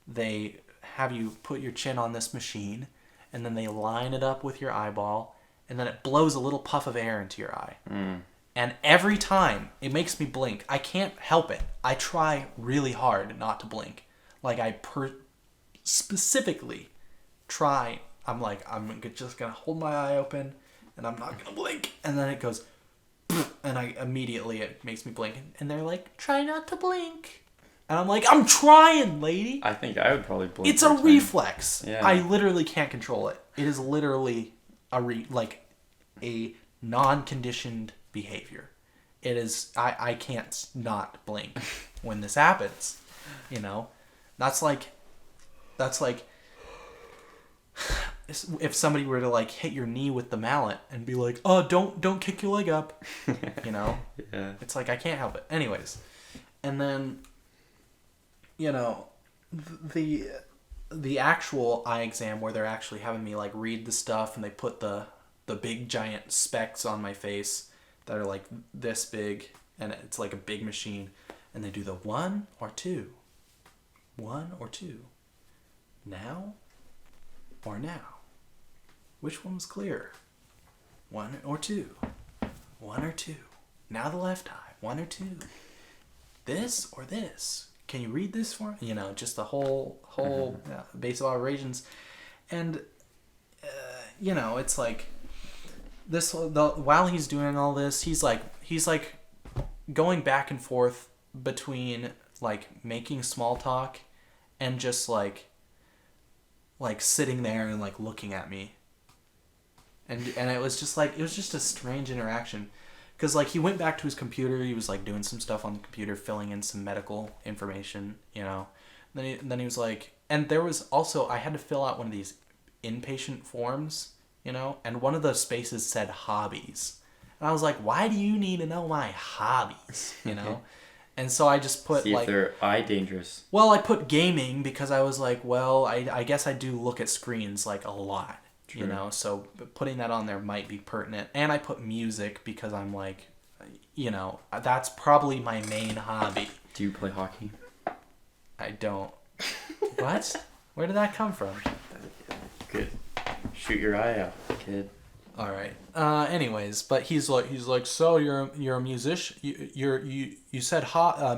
they have you put your chin on this machine, and then they line it up with your eyeball, and then it blows a little puff of air into your eye. And every time, it makes me blink. I can't help it. I try really hard not to blink. Like, I specifically try. I'm like, I'm just going to hold my eye open, and I'm not going to blink. And then it goes, and it makes me blink. And they're like, try not to blink. And I'm like, I'm trying, lady. I think I would probably blink. It's a reflex. Yeah. I literally can't control it. It is literally a non-conditioned behavior. It is, I can't not blink when this happens, you know. That's like if somebody were to like hit your knee with the mallet and be like, oh, don't kick your leg up, you know. Yeah. It's like, I can't help it. Anyways, and then, you know, the actual eye exam where they're actually having me like read the stuff, and they put the big giant specs on my face that are like this big, and it's like a big machine, and they do the 1 or 2, now or now, which one was clearer, 1 or 2, now the left eye, 1 or 2, this or this, can you read this for me? You know, just the whole base of operations. And you know, it's like while he's doing all this, he's like going back and forth between like making small talk and just like sitting there and like looking at me, and it was just a strange interaction, because like he went back to his computer, he was like doing some stuff on the computer, filling in some medical information, you know. Then he was like, and there was also, I had to fill out one of these inpatient forms, you know, and one of the spaces said hobbies. And I was like, why do you need to know my hobbies, you know? And so I just put see if they're eye dangerous. Well, I put gaming because I was like, well, I guess I do look at screens like a lot, True. You know, so putting that on there might be pertinent. And I put music because I'm like, you know, that's probably my main hobby. Do you play hockey? I don't. What? Where did that come from? Good. Shoot your eye out, kid. All right. Anyways, but he's like, so you're a musician. You said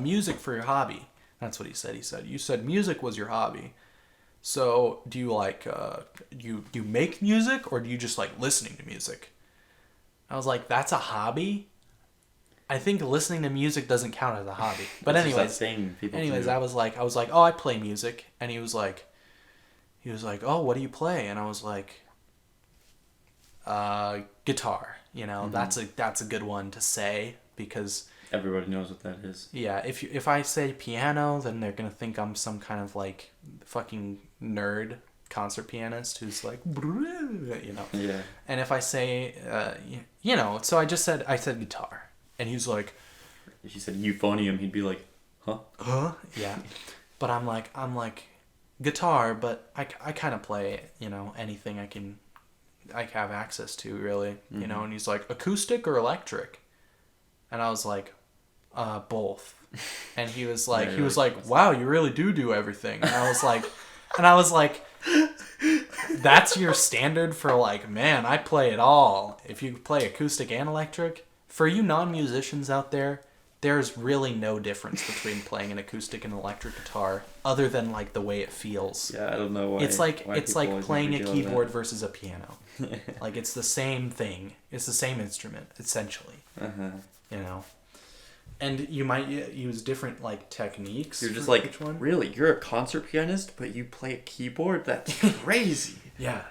music for your hobby. That's what he said. He said you said music was your hobby. So do you like you make music, or do you just like listening to music? I was like, that's a hobby. I think listening to music doesn't count as a hobby. But anyways, I was like, oh, I play music, and he was like, oh, what do you play? And I was like, guitar. You know, mm-hmm. that's a good one to say, because everybody knows what that is. Yeah, if I say piano, then they're gonna think I'm some kind of like fucking nerd concert pianist who's like, you know. Yeah. And if I say, you know, so I said guitar, and he's like, if you said euphonium, he'd be like, huh? Yeah. But I'm like guitar, but I kind of play, you know, anything I can I have access to, really. You know, and he's like, acoustic or electric? And I was like, both. And he was like, wow, you really do everything. And I was like, that's your standard for like, man, I play it all. If you play acoustic and electric, for you non-musicians out there, there's really no difference between playing an acoustic and electric guitar other than like the way it feels. Yeah, I don't know why. It's like playing a keyboard versus a piano. Like it's the same thing. It's the same instrument essentially. You know. And you might use different like techniques. You're just like, really? You're a concert pianist, but you play a keyboard? That's crazy. Yeah.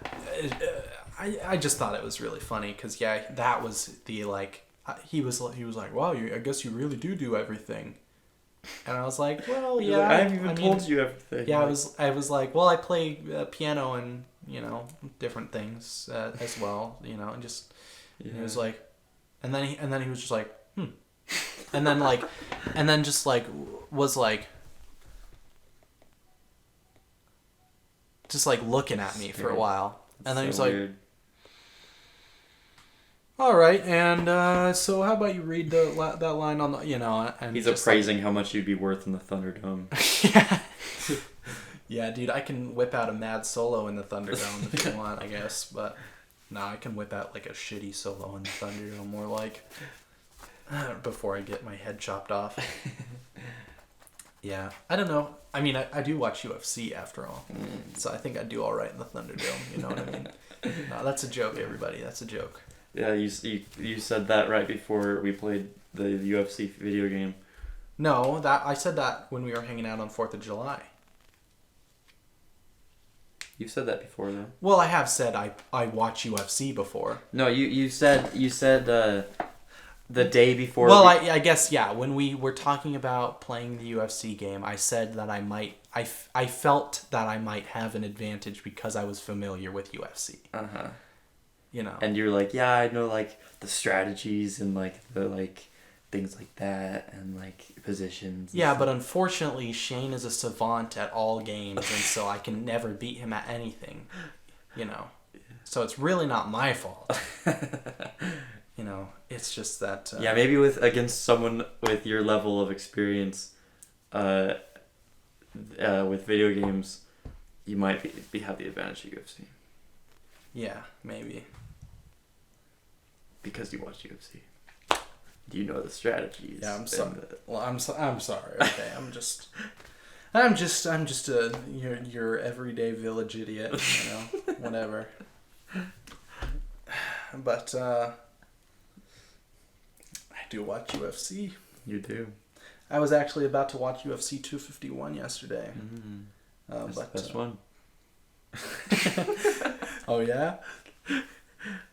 I just thought it was really funny because that was the like he was like, wow, I guess you really do everything. And I was like, well, yeah. Like, I haven't even told you everything. Yeah, I was like, well, I play piano and different things as well, and just he was like, and then he was just like, and then just like was like just like looking at me for a while, and then he's like, weird. All right, and so how about you read that line on the and he's appraising how much you'd be worth in the Thunderdome. Yeah. Yeah, dude, I can whip out a mad solo in the Thunderdome if you want, I guess, but no, I can whip out like a shitty solo in the Thunderdome, more like before I get my head chopped off. Yeah, I don't know. I mean, I do watch UFC after all, so I think I'd do all right in the Thunderdome. You know what I mean? No, that's a joke, everybody. That's a joke. Yeah, you said that right before we played the UFC video game. No, I said that when we were hanging out on 4th of July. You said that before, though. Well, I have said I watch UFC before. No, you said the day before. Well, I guess, yeah. When we were talking about playing the UFC game, I said that I felt that I might have an advantage because I was familiar with UFC. Uh-huh. And you're like, yeah, I know like the strategies and like the like things like that and like positions. Yeah, but unfortunately, Shane is a savant at all games, and so I can never beat him at anything. So it's really not my fault. It's just that. Yeah, maybe against someone with your level of experience, with video games, you might have the advantage of UFC. Yeah, maybe. Because you watch UFC. You know the strategies. Yeah, I'm sorry. Well, I'm sorry. Okay, I'm just your everyday village idiot. Whatever. But I do watch UFC. You do. I was actually about to watch UFC 251 yesterday. That's the best one. Oh yeah?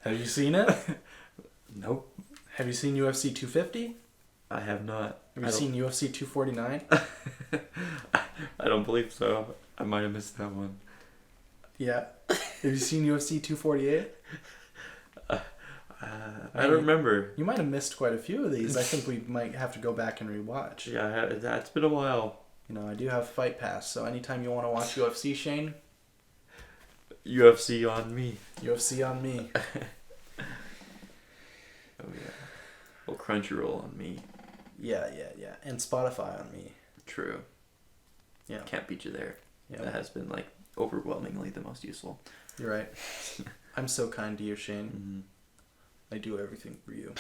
Have you seen it? Nope. Have you seen UFC 250? I have not. Have you seen UFC 249? I don't believe so. I might have missed that one. Yeah. Have you seen UFC 248? I don't remember. You might have missed quite a few of these. I think we might have to go back and rewatch. Yeah, it's been a while. I do have Fight Pass, so anytime you want to watch UFC, Shane... UFC on me. UFC on me. Oh, yeah. Well, Crunchyroll on me. Yeah. And Spotify on me. True. Yeah. Can't beat you there. Yep. That has been, like, overwhelmingly the most useful. You're right. I'm so kind to you, Shane. Mm-hmm. I do everything for you.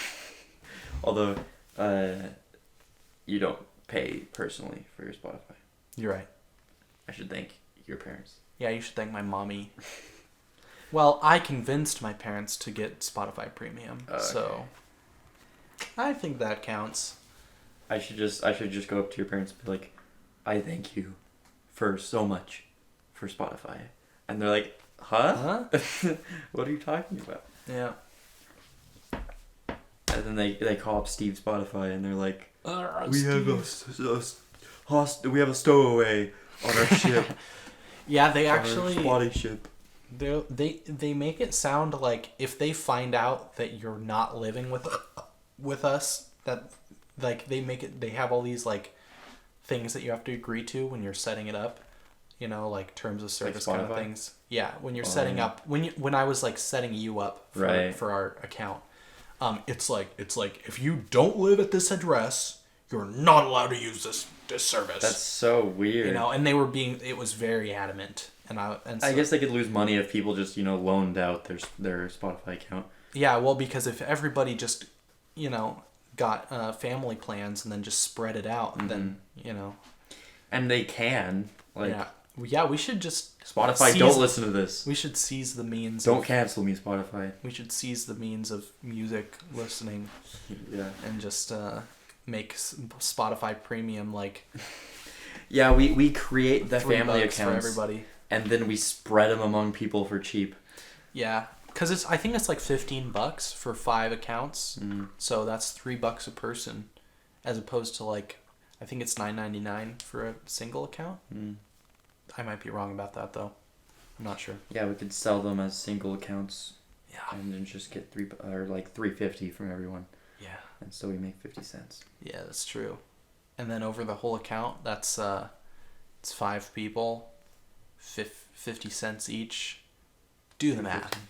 Although, you don't pay personally for your Spotify. You're right. I should thank your parents. Yeah, you should thank my mommy. Well, I convinced my parents to get Spotify Premium, so I think that counts. I should just go up to your parents and be like, I thank you for so much for Spotify. And they're like, huh? What are you talking about? Yeah. And then they call up Steve's Spotify and they're like, we have a stowaway on our ship. Yeah, they actually spotty ship. They make it sound like if they find out that you're not living with us, that like they have all these like things that you have to agree to when you're setting it up. you know, like terms of service Like kind of Spotify? things. Yeah, when you're setting up, when I was like setting you up for, Right. for our account, it's like if you don't live at this address, you're not allowed to use this service. That's so weird. You know, and it was very adamant, and so, I guess they could lose money if people just, you know, loaned out their Spotify account. Yeah, well, because if everybody just, you know, got family plans and then just spread it out, then, you know. And they can. Like, yeah, we should just... Spotify, don't listen to this. We should seize the means Don't cancel me, Spotify. We should seize the means of music listening. Yeah. And just make Spotify Premium, like... Yeah, we create the family accounts. For everybody. And then we spread them among people for cheap. Yeah. Because I think it's like $15 for 5 accounts. So that's $3 a person. As opposed to like... I think it's $9.99 for a single account. I might be wrong about that though. I'm not sure. Yeah, we could sell them as single accounts. Yeah. And then just get $3.50 from everyone. Yeah. And so we make 50 cents. Yeah, that's true. And then over the whole account, that's it's 5 people, 50 cents each. Do the math.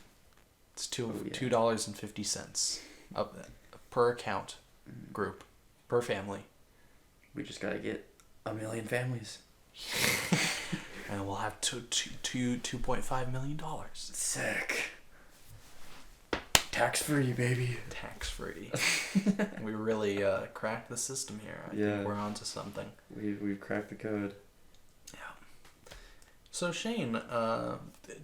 It's $2.50 per account group per family. We just gotta get 1 million families. And we'll have $2.5 million. Sick. Tax free, baby. Tax free. We really cracked the system here. I think we're onto something. We've cracked the code. Yeah. So Shane,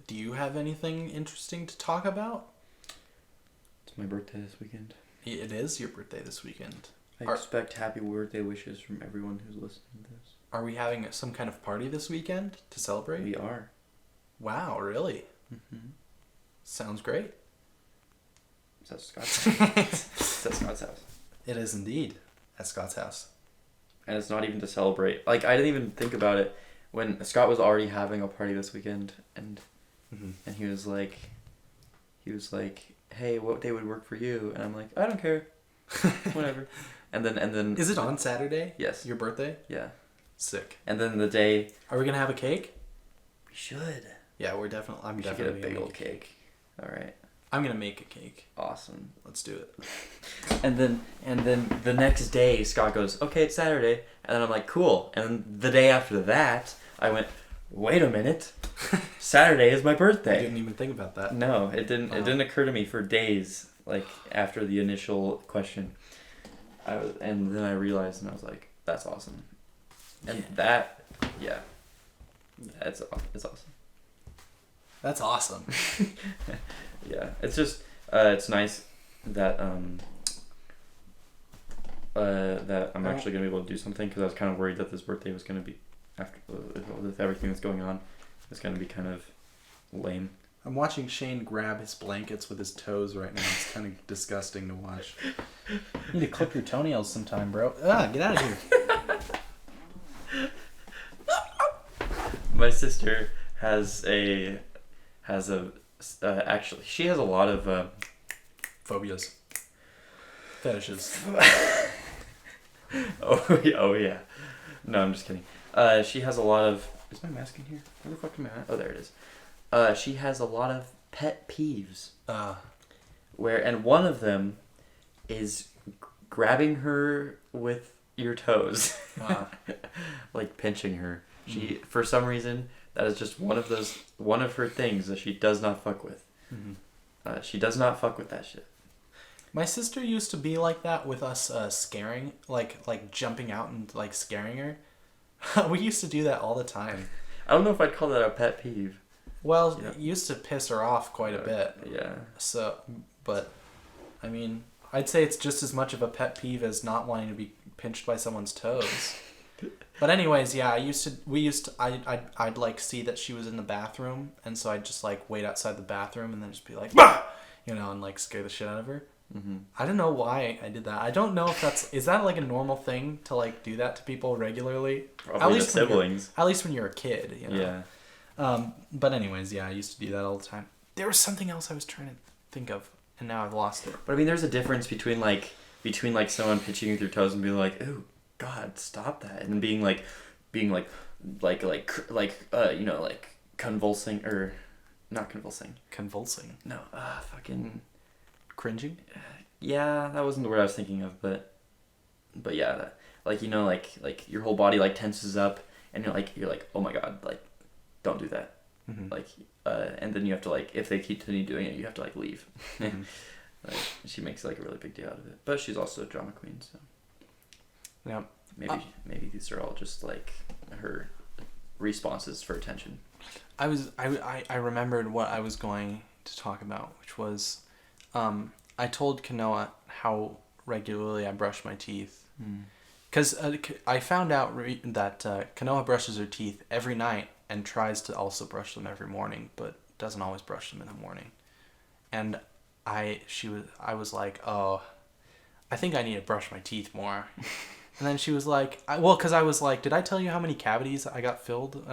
do you have anything interesting to talk about? It's my birthday this weekend. It is your birthday this weekend. I expect happy birthday wishes from everyone who's listening to this. Are we having some kind of party this weekend to celebrate? We are. Wow, really? Mm-hmm. Sounds great. Is that Scott's house? It's at Scott's house. It is indeed at Scott's house. And it's not even to celebrate. Like, I didn't even think about it when Scott was already having a party this weekend, and he was like, hey, what day would work for you? And I'm like, I don't care. Whatever. And then Is it on Saturday? Yes. Your birthday? Yeah. Sick. And then the day... Are we gonna have a cake? We should. Yeah, we're definitely... We should get a big old cake. Alright. I'm gonna make a cake. Awesome. Let's do it. And then the next day, Scott goes, okay, it's Saturday. And then I'm like, cool. And then the day after that, I went, wait a minute. Saturday is my birthday. I didn't even think about that. No, it didn't. It didn't occur to me for days, like after the initial question. And then I realized, and I was like, "That's awesome," and it's awesome. That's awesome. Yeah, it's just it's nice that that I'm actually gonna be able to do something, because I was kind of worried that this birthday was gonna be, after with everything that's going on, it's gonna be kind of lame. I'm watching Shane grab his blankets with his toes right now. It's kind of disgusting to watch. You need to clip your toenails sometime, bro. Get out of here. My sister has actually, she has a lot of phobias, fetishes. Oh yeah. No, I'm just kidding. She has a lot of... Is my mask in here? Where the fuck is my mask? Oh, there it is. She has a lot of pet peeves. And one of them is grabbing her with your toes. Like pinching her. She, for some reason, that is just one of her things that she does not fuck with. She does not fuck with that shit. My sister used to be like that with us scaring, like jumping out and like scaring her. We used to do that all the time. I don't know if I'd call that a pet peeve. Well, it used to piss her off quite a bit. Yeah. So, but, I mean, I'd say it's just as much of a pet peeve as not wanting to be pinched by someone's toes. But anyways, yeah, I'd like see that she was in the bathroom, and so I'd just like wait outside the bathroom and then just be like, bah! You know, and like scare the shit out of her. I don't know why I did that. I don't know if is that like a normal thing to like do that to people regularly? Probably at least siblings. At least when you're a kid, you know? Yeah. But anyways, yeah, I used to do that all the time. There was something else I was trying to think of, and now I've lost it. But I mean, there's a difference between someone pinching with your toes and being like, "Oh God, stop that," and being being like you know, like convulsing or not convulsing. Convulsing. No, fucking cringing. Yeah, that wasn't the word I was thinking of, but yeah, like, you know, like your whole body like tenses up, and you're like, oh my god, like, don't do that. Mm-hmm. Like, and then you have to, like, if they continue doing it, you have to, like, leave. Mm-hmm. Like, she makes like a really big deal out of it, but she's also a drama queen, so yeah, maybe these are all just like her responses for attention. I remembered what I was going to talk about, which was, I told Kanoa how regularly I brush my teeth. Because I found out that Kanoa brushes her teeth every night and tries to also brush them every morning, but doesn't always brush them in the morning. And I was like, oh, I think I need to brush my teeth more. And then she was like, because I was like, did I tell you how many cavities I got filled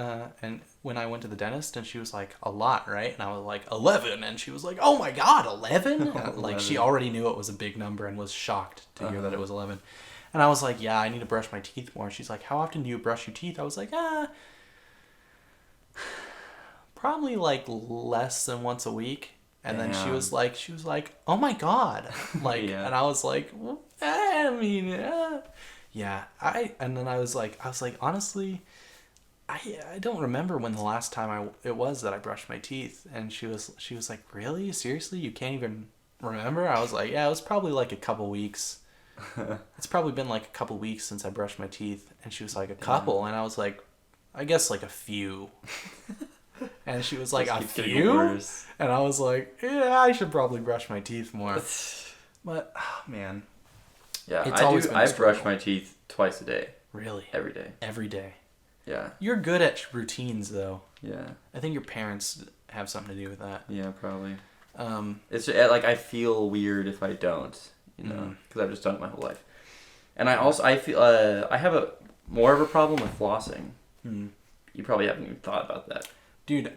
and when I went to the dentist? And she was like, a lot, right? And I was like, 11. And she was like, oh my God, 11? Like, she already knew it was a big number and was shocked to hear that it was 11. And I was like, yeah, I need to brush my teeth more. She's like, how often do you brush your teeth? I was like, probably like less than once a week. And then she was like, oh my God. Like, yeah. And I was like, well, I mean, yeah. And then I was like, honestly, I don't remember when the last time it was that I brushed my teeth. And she was like, really? Seriously? You can't even remember? I was like, yeah, it was probably like a couple weeks. It's probably been like a couple weeks since I brushed my teeth. And she was like, a couple? And I was like, I guess like a few. And she was like, a few? And I was like, yeah, I should probably brush my teeth more. But, oh, man. Yeah, I brush my teeth twice a day. Really? Every day. Every day. Yeah. You're good at routines, though. Yeah. I think your parents have something to do with that. Yeah, probably. It's like I feel weird if I don't, you know, because I've just done it my whole life. And I feel I have more of a problem with flossing. You probably haven't even thought about that. Dude,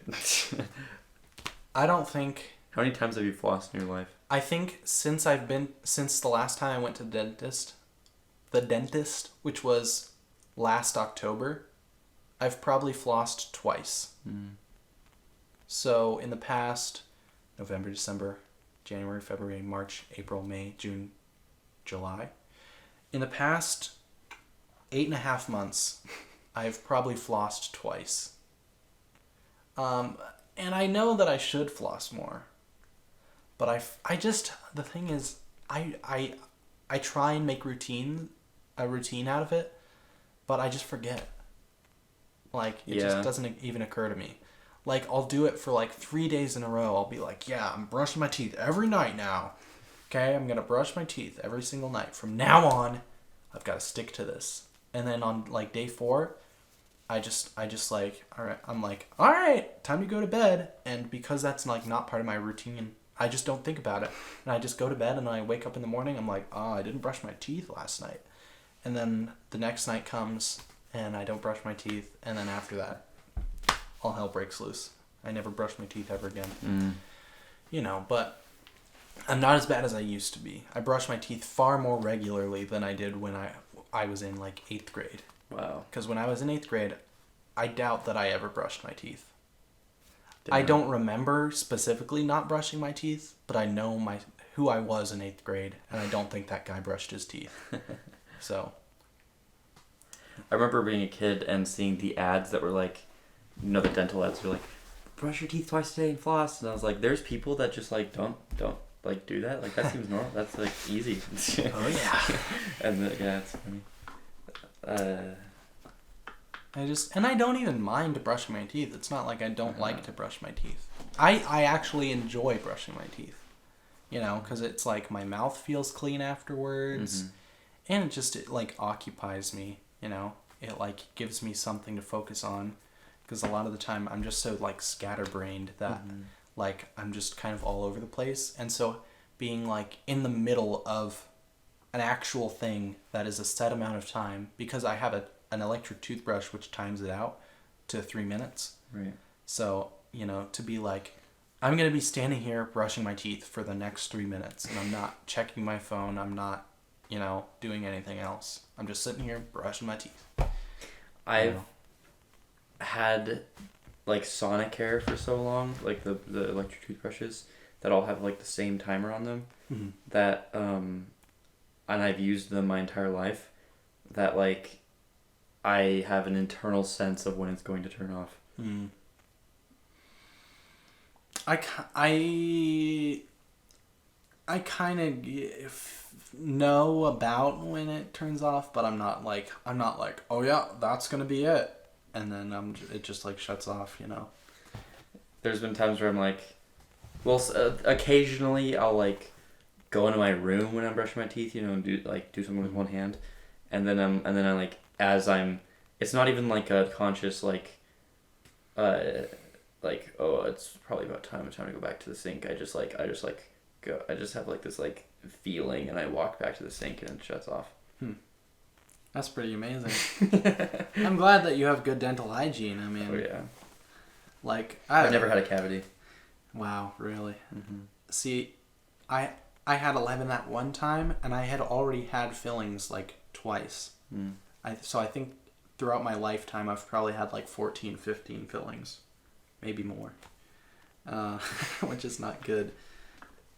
I don't think... How many times have you flossed in your life? I think since the last time I went to the dentist, which was last October, I've probably flossed twice. So in the past, November, December, January, February, March, April, May, June, July. In the past 8.5 months, I've probably flossed twice. And I know that I should floss more. But the thing is, I try and make a routine out of it, but I just forget. Like, it just doesn't even occur to me. Like, I'll do it for like 3 days in a row. I'll be like, yeah, I'm brushing my teeth every night now. Okay, I'm going to brush my teeth every single night. From now on, I've got to stick to this. And then on like day 4, I just like, all right, I'm like, all right, time to go to bed. And because that's like not part of my routine, I just don't think about it. And I just go to bed and I wake up in the morning. I'm like, oh, I didn't brush my teeth last night. And then the next night comes and I don't brush my teeth. And then after that, all hell breaks loose. I never brush my teeth ever again. You know, but I'm not as bad as I used to be. I brush my teeth far more regularly than I did when I was in like 8th grade. Wow. Because when I was in 8th grade, I doubt that I ever brushed my teeth. I don't remember specifically not brushing my teeth, but I know who I was in 8th grade, and I don't think that guy brushed his teeth. So. I remember being a kid and seeing the ads that were like, you know, the dental ads were like, brush your teeth twice a day and floss. And I was like, there's people that just like don't like do that. Like, that seems normal. That's like easy. Oh yeah. And yeah, it's funny. I don't even mind brushing my teeth. It's not like I don't like to brush my teeth. I actually enjoy brushing my teeth, you know, because it's like my mouth feels clean afterwards, and it like occupies me, you know. It like gives me something to focus on, because a lot of the time I'm just so like scatterbrained that like I'm just kind of all over the place, and so being like in the middle of an actual thing that is a set amount of time, because I have an electric toothbrush which times it out to 3 minutes. Right. So, you know, to be like, I'm going to be standing here brushing my teeth for the next 3 minutes, and I'm not checking my phone, I'm not, you know, doing anything else. I'm just sitting here brushing my teeth. I've had like Sonicare for so long, like the electric toothbrushes that all have like the same timer on them, that and I've used them my entire life, that like I have an internal sense of when it's going to turn off. I kind of know about when it turns off, but I'm not like, oh yeah, that's gonna be it, and then it just like shuts off, you know. There's been times where I'm like, well, occasionally I'll like go into my room when I'm brushing my teeth, you know, and do something with one hand, and then I like, as I'm, it's not even like a conscious like, oh, it's probably about time to go back to the sink. I just have like this like feeling, and I walk back to the sink and it shuts off. That's pretty amazing. I'm glad that you have good dental hygiene. I mean, oh yeah, like I've never had a cavity. Wow, really? See, I had 11 that one time, and I had already had fillings like twice. So I think throughout my lifetime I've probably had like 14, 15 fillings, maybe more, which is not good.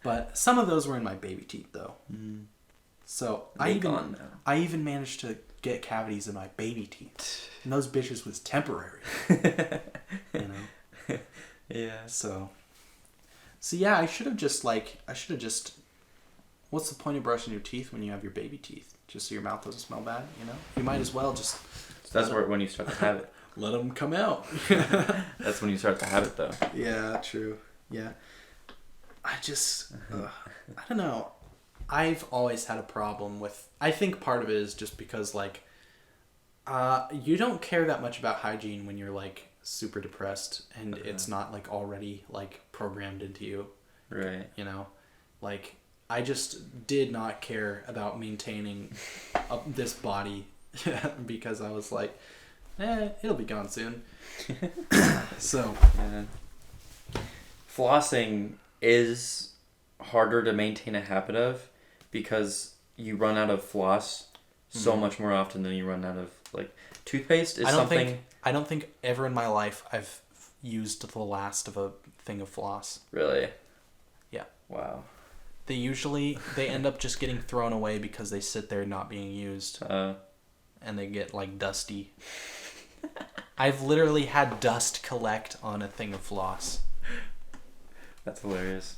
But some of those were in my baby teeth, though. So I even managed to get cavities in my baby teeth, and those bitches was temporary. You know. Yeah. So yeah, I should have just. What's the point of brushing your teeth when you have your baby teeth? Just so your mouth doesn't smell bad, you know. You might as well just. So that's when you start to have it. Let them come out. That's when you start to have it, though. Yeah, true. Yeah. I just, I don't know. I've always had a problem with, I think part of it is just because, like, you don't care that much about hygiene when you're, like, super depressed and it's not, like, already, like, programmed into you. Right. You know? Like, I just did not care about maintaining this body because I was like, it'll be gone soon. So. Yeah. Flossing is harder to maintain a habit of because you run out of floss so much more often than you run out of, like, toothpaste is something. I don't think ever in my life I've used the last of a thing of floss. Really? Yeah. Wow. They end up just getting thrown away because they sit there not being used. And they get, like, dusty. I've literally had dust collect on a thing of floss. That's hilarious.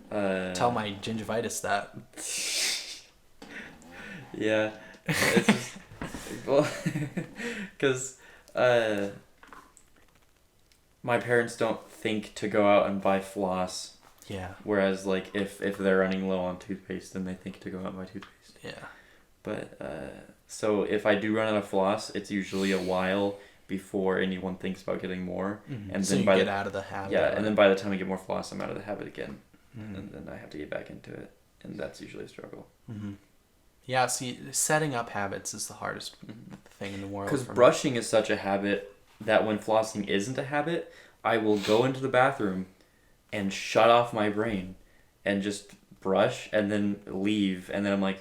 Tell my gingivitis that. Yeah. It's just, well, because my parents don't think to go out and buy floss. Yeah. Whereas, like, if they're running low on toothpaste, then they think to go out and buy toothpaste. Yeah. But, so if I do run out of floss, it's usually a while before anyone thinks about getting more. And so then you get out of the habit. Yeah, and then by the time I get more floss, I'm out of the habit again. And then I have to get back into it. And that's usually a struggle. Yeah, see, setting up habits is the hardest thing in the world. Because brushing is such a habit that when flossing isn't a habit, I will go into the bathroom and shut off my brain and just brush and then leave. And then I'm like,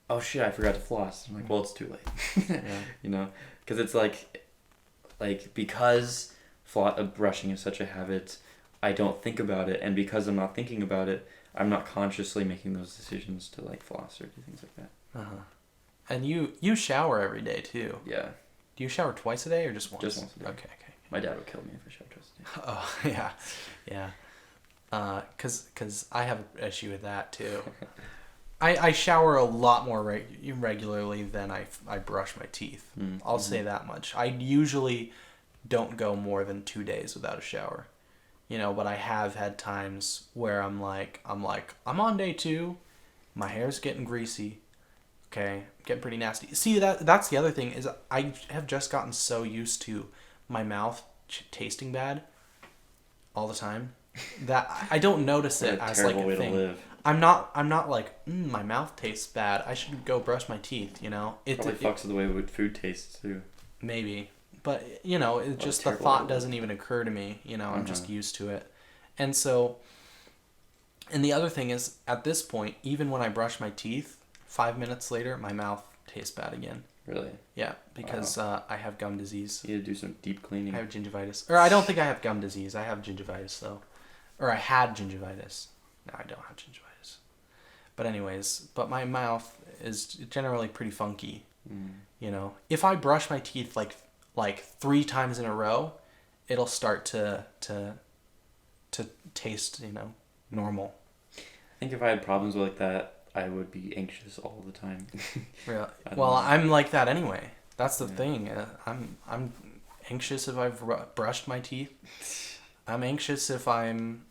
oh shit, I forgot to floss. I'm like, well, it's too late. Yeah. You know? Because it's like because brushing is such a habit, I don't think about it. And because I'm not thinking about it, I'm not consciously making those decisions to, like, floss or do things like that. And you shower every day, too. Yeah. Do you shower twice a day or just once? Just once a day. Okay. My dad would kill me if I showered twice a day. Oh, yeah. Yeah. Because I have an issue with that, too. I shower a lot more regularly than I brush my teeth. I'll say that much. I usually don't go more than 2 days without a shower. You know, but I have had times where I'm on day 2, my hair's getting greasy, okay, getting pretty nasty. See, that's the other thing is I have just gotten so used to my mouth tasting bad all the time that I don't notice it as like a thing. Live. I'm not like my mouth tastes bad. I should go brush my teeth. You know, it probably fucks with the way food tastes too. Maybe. But, you know, it just the thought doesn't even occur to me. You know, I'm just used to it. And so, and the other thing is, at this point, even when I brush my teeth, 5 minutes later, my mouth tastes bad again. Really? Yeah, because I have gum disease. You need to do some deep cleaning. I have gingivitis. Or I don't think I have gum disease. I have gingivitis, though. Or I had gingivitis. No, I don't have gingivitis. But anyways, but my mouth is generally pretty funky. You know, if I brush my teeth like 3 times in a row, it'll start to taste, you know, normal. I think if I had problems like that, I would be anxious all the time. Really? Well, I'm like that anyway. That's the thing. I'm anxious if I've brushed my teeth. I'm anxious if I'm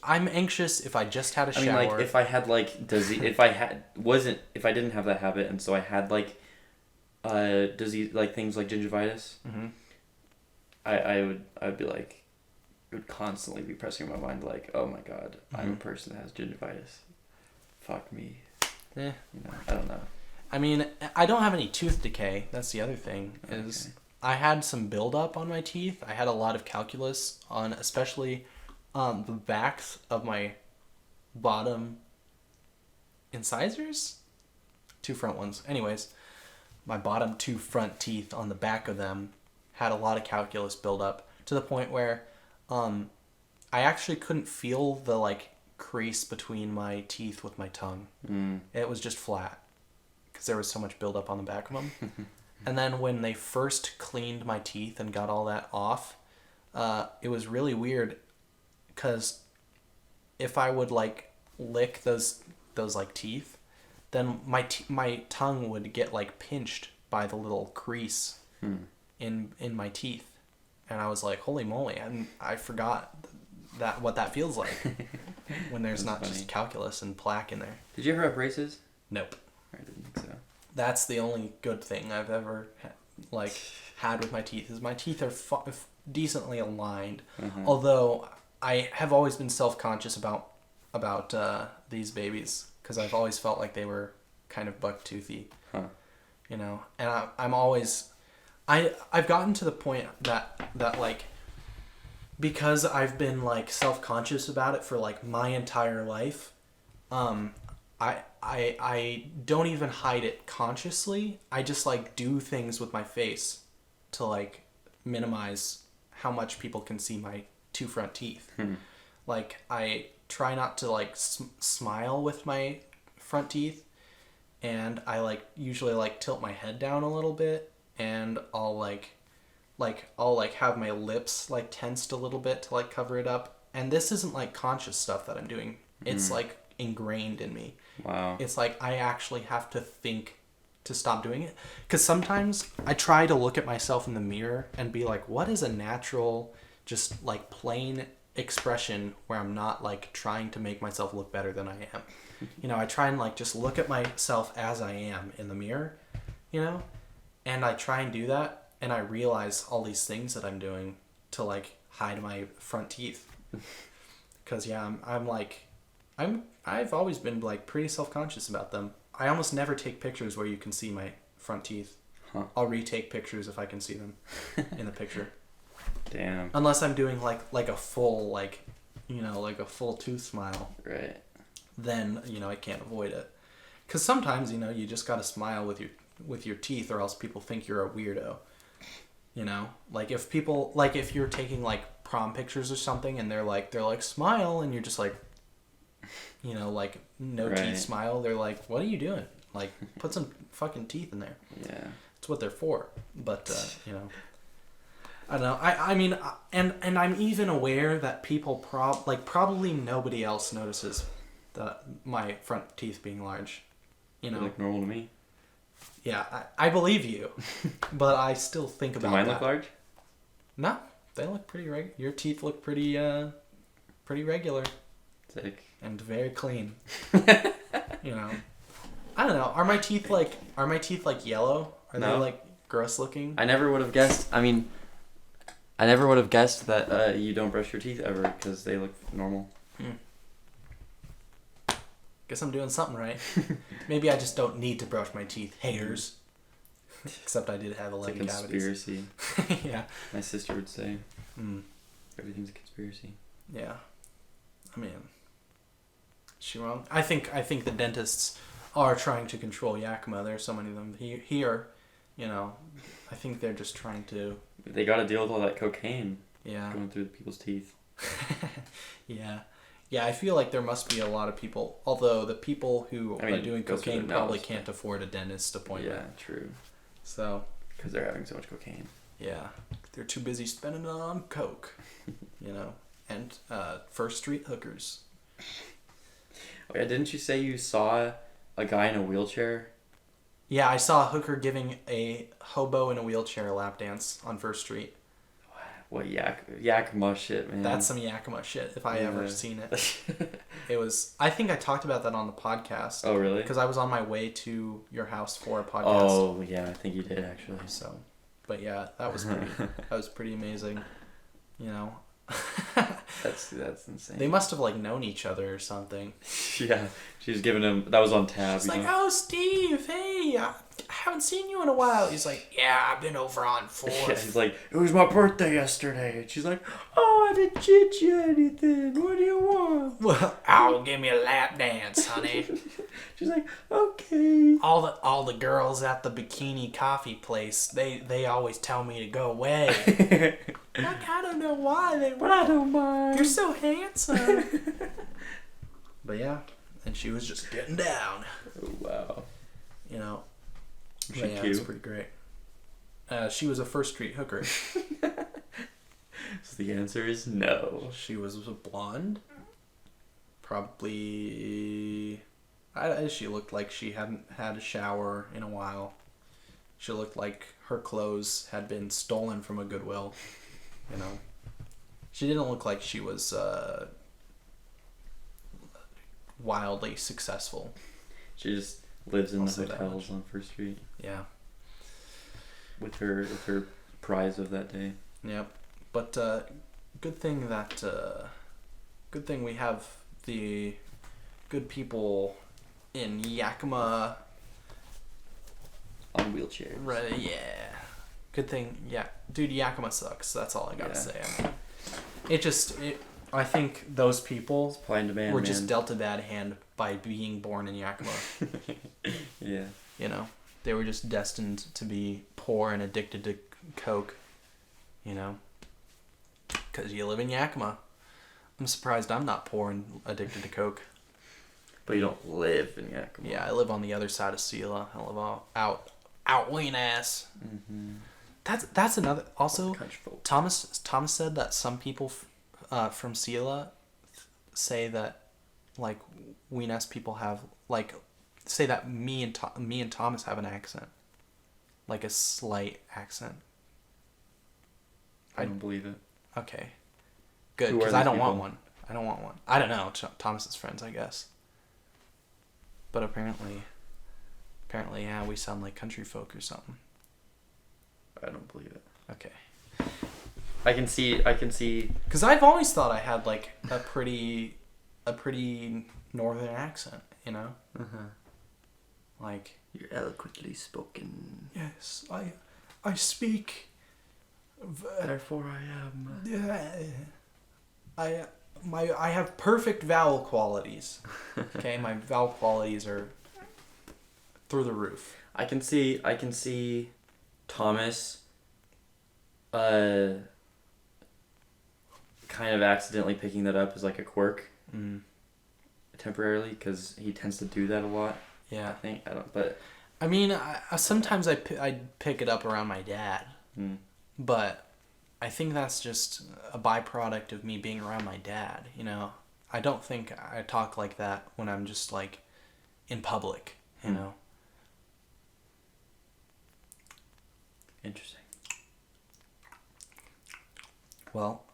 anxious if I just had a shower. I mean, like, if I had, like, disease... if I didn't have that habit, and so I had, like, disease, like, things like gingivitis, I would be, like... It would constantly be pressing my mind, like, oh, my God, I'm a person that has gingivitis. Fuck me. Yeah. You know, I don't know. I mean, I don't have any tooth decay. That's the other thing, is I had some buildup on my teeth. I had a lot of calculus on, especially... the backs of my bottom incisors, 2 front ones. Anyways, my bottom 2 front teeth on the back of them had a lot of calculus buildup to the point where I actually couldn't feel the like crease between my teeth with my tongue. It was just flat because there was so much buildup on the back of them. And then when they first cleaned my teeth and got all that off, it was really weird. Because if I would like lick those like teeth, then my tongue would get like pinched by the little crease in my teeth, and I was like, holy moly! And I forgot what that feels like when there's not funny. Just calculus and plaque in there. Did you ever have braces? Nope. I didn't think so. That's the only good thing I've ever had with my teeth is my teeth are decently aligned, although. I have always been self-conscious about these babies because I've always felt like they were kind of buck-toothy, you know. And I'm always, I've gotten to the point that like, because I've been like self-conscious about it for like my entire life, I don't even hide it consciously. I just like do things with my face to like minimize how much people can see my 2 front teeth. Like I try not to like smile with my front teeth, and I like usually like tilt my head down a little bit, and I'll have my lips like tensed a little bit to like cover it up. And this isn't like conscious stuff that I'm doing. It's like ingrained in me. Wow. It's like I actually have to think to stop doing it, because sometimes I try to look at myself in the mirror and be like, what is a natural, just like plain expression where I'm not like trying to make myself look better than I am. You know, I try and like just look at myself as I am in the mirror, you know, and I try and do that, and I realize all these things that I'm doing to like hide my front teeth. Because I've always been like pretty self-conscious about them. I almost never take pictures where you can see my front teeth. I'll retake pictures if I can see them in the picture. Damn. Unless I'm doing like a full like, you know, like a full tooth smile. Right. Then, you know, I can't avoid it. Because sometimes, you know, you just gotta smile with your teeth, or else people think you're a weirdo. You know, like if you're taking like prom pictures or something, and they're like smile, and you're just like, you know, like no teeth smile. They're like, what are you doing? Like, put some fucking teeth in there. Yeah. That's what they're for. But you know, I don't know. I mean, and I'm even aware that people probably nobody else notices my front teeth being large. You know, they look normal to me. Yeah, I believe you, but I still think about that. Do mine look large? No, they look pretty regular. Your teeth look pretty regular. Sick. And very clean. You know, I don't know. Are my teeth like yellow? Are they like gross looking? I never would have guessed. I mean, I never would have guessed that you don't brush your teeth ever because they look normal. Guess I'm doing something right. Maybe I just don't need to brush my teeth. Haters. Except I did have 11 cavities. It's a conspiracy. Yeah. My sister would say. Everything's a conspiracy. Yeah. I mean, is she wrong? I think the dentists are trying to control Yakima. There's so many of them here you know, I think they're just trying to... They got to deal with all that cocaine Yeah. going through people's teeth. Yeah. Yeah, I feel like there must be a lot of people, although the people who are doing cocaine probably can't afford a dentist appointment. Yeah, true. So... Because they're having so much cocaine. Yeah. They're too busy spending it on coke, you know, and first street hookers. Oh, yeah, didn't you say you saw a guy in a wheelchair? Yeah, I saw a hooker giving a hobo in a wheelchair a lap dance on First Street. What Yakima shit, man. That's some Yakima shit, if I ever seen it. It was... I think I talked about that on the podcast. Oh, really? Because I was on my way to your house for a podcast. Oh, yeah, I think you did, actually. So, but yeah, that was pretty amazing. You know? That's insane. They must have, like, known each other or something. Yeah, she was giving him... That was on tab. She's like, oh, Steve, hey, I haven't seen you in a while. He's like, yeah, I've been over on 4th. Yeah, he's like, it was my birthday yesterday. And she's like, oh, I didn't cheat you anything. What do you want? Well, oh, give me a lap dance, honey. She's like, okay. All the girls at the bikini coffee place, they always tell me to go away. Like, I don't know why but I don't mind. You're so handsome. But yeah, and she was just getting down. Oh, wow. You know. Was she yeah, cute? It's pretty great. She was a First Street hooker. So the answer is no. She was a blonde. Probably... she looked like she hadn't had a shower in a while. She looked like her clothes had been stolen from a Goodwill. You know. She didn't look like she was wildly successful. She just lives in the hotels on First Street. Yeah. With her prize of that day. Yep. But good thing we have the good people in Yakima on wheelchairs. Right, yeah. Good thing, yeah. Dude, Yakima sucks. That's all I gotta say. I mean, I think those people supply and demand, were just dealt a bad hand by being born in Yakima. Yeah. You know? They were just destined to be poor and addicted to coke. You know? Because you live in Yakima. I'm surprised I'm not poor and addicted to coke. But you don't live in Yakima. Yeah, I live on the other side of Selah. I live out lean ass. Mm-hmm. That's another. Also, Thomas said that some people from Selah say that, like, Ween ass people have, like, say that me and Thomas have an accent, like a slight accent. I don't believe it. Okay, good, because I don't want one. I don't want one. I don't know. Thomas's friends, I guess. But apparently, yeah, we sound like country folk or something. I don't believe it. Okay. I can see. Because I've always thought I had, like, a pretty northern accent, you know? Uh-huh. Like... You're eloquently spoken. Yes, I speak... Therefore I am... I have perfect vowel qualities. Okay, my vowel qualities are through the roof. I can see Thomas kind of accidentally picking that up as like a quirk temporarily, because he tends to do that a lot. Yeah. But I mean, sometimes I pick it up around my dad. But I think that's just a byproduct of me being around my dad, you know? I don't think I talk like that when I'm just, like, in public, you know? Interesting. Well,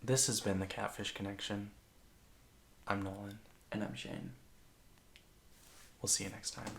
this has been the Catfish Connection. I'm Nolan. And I'm Shane. We'll see you next time.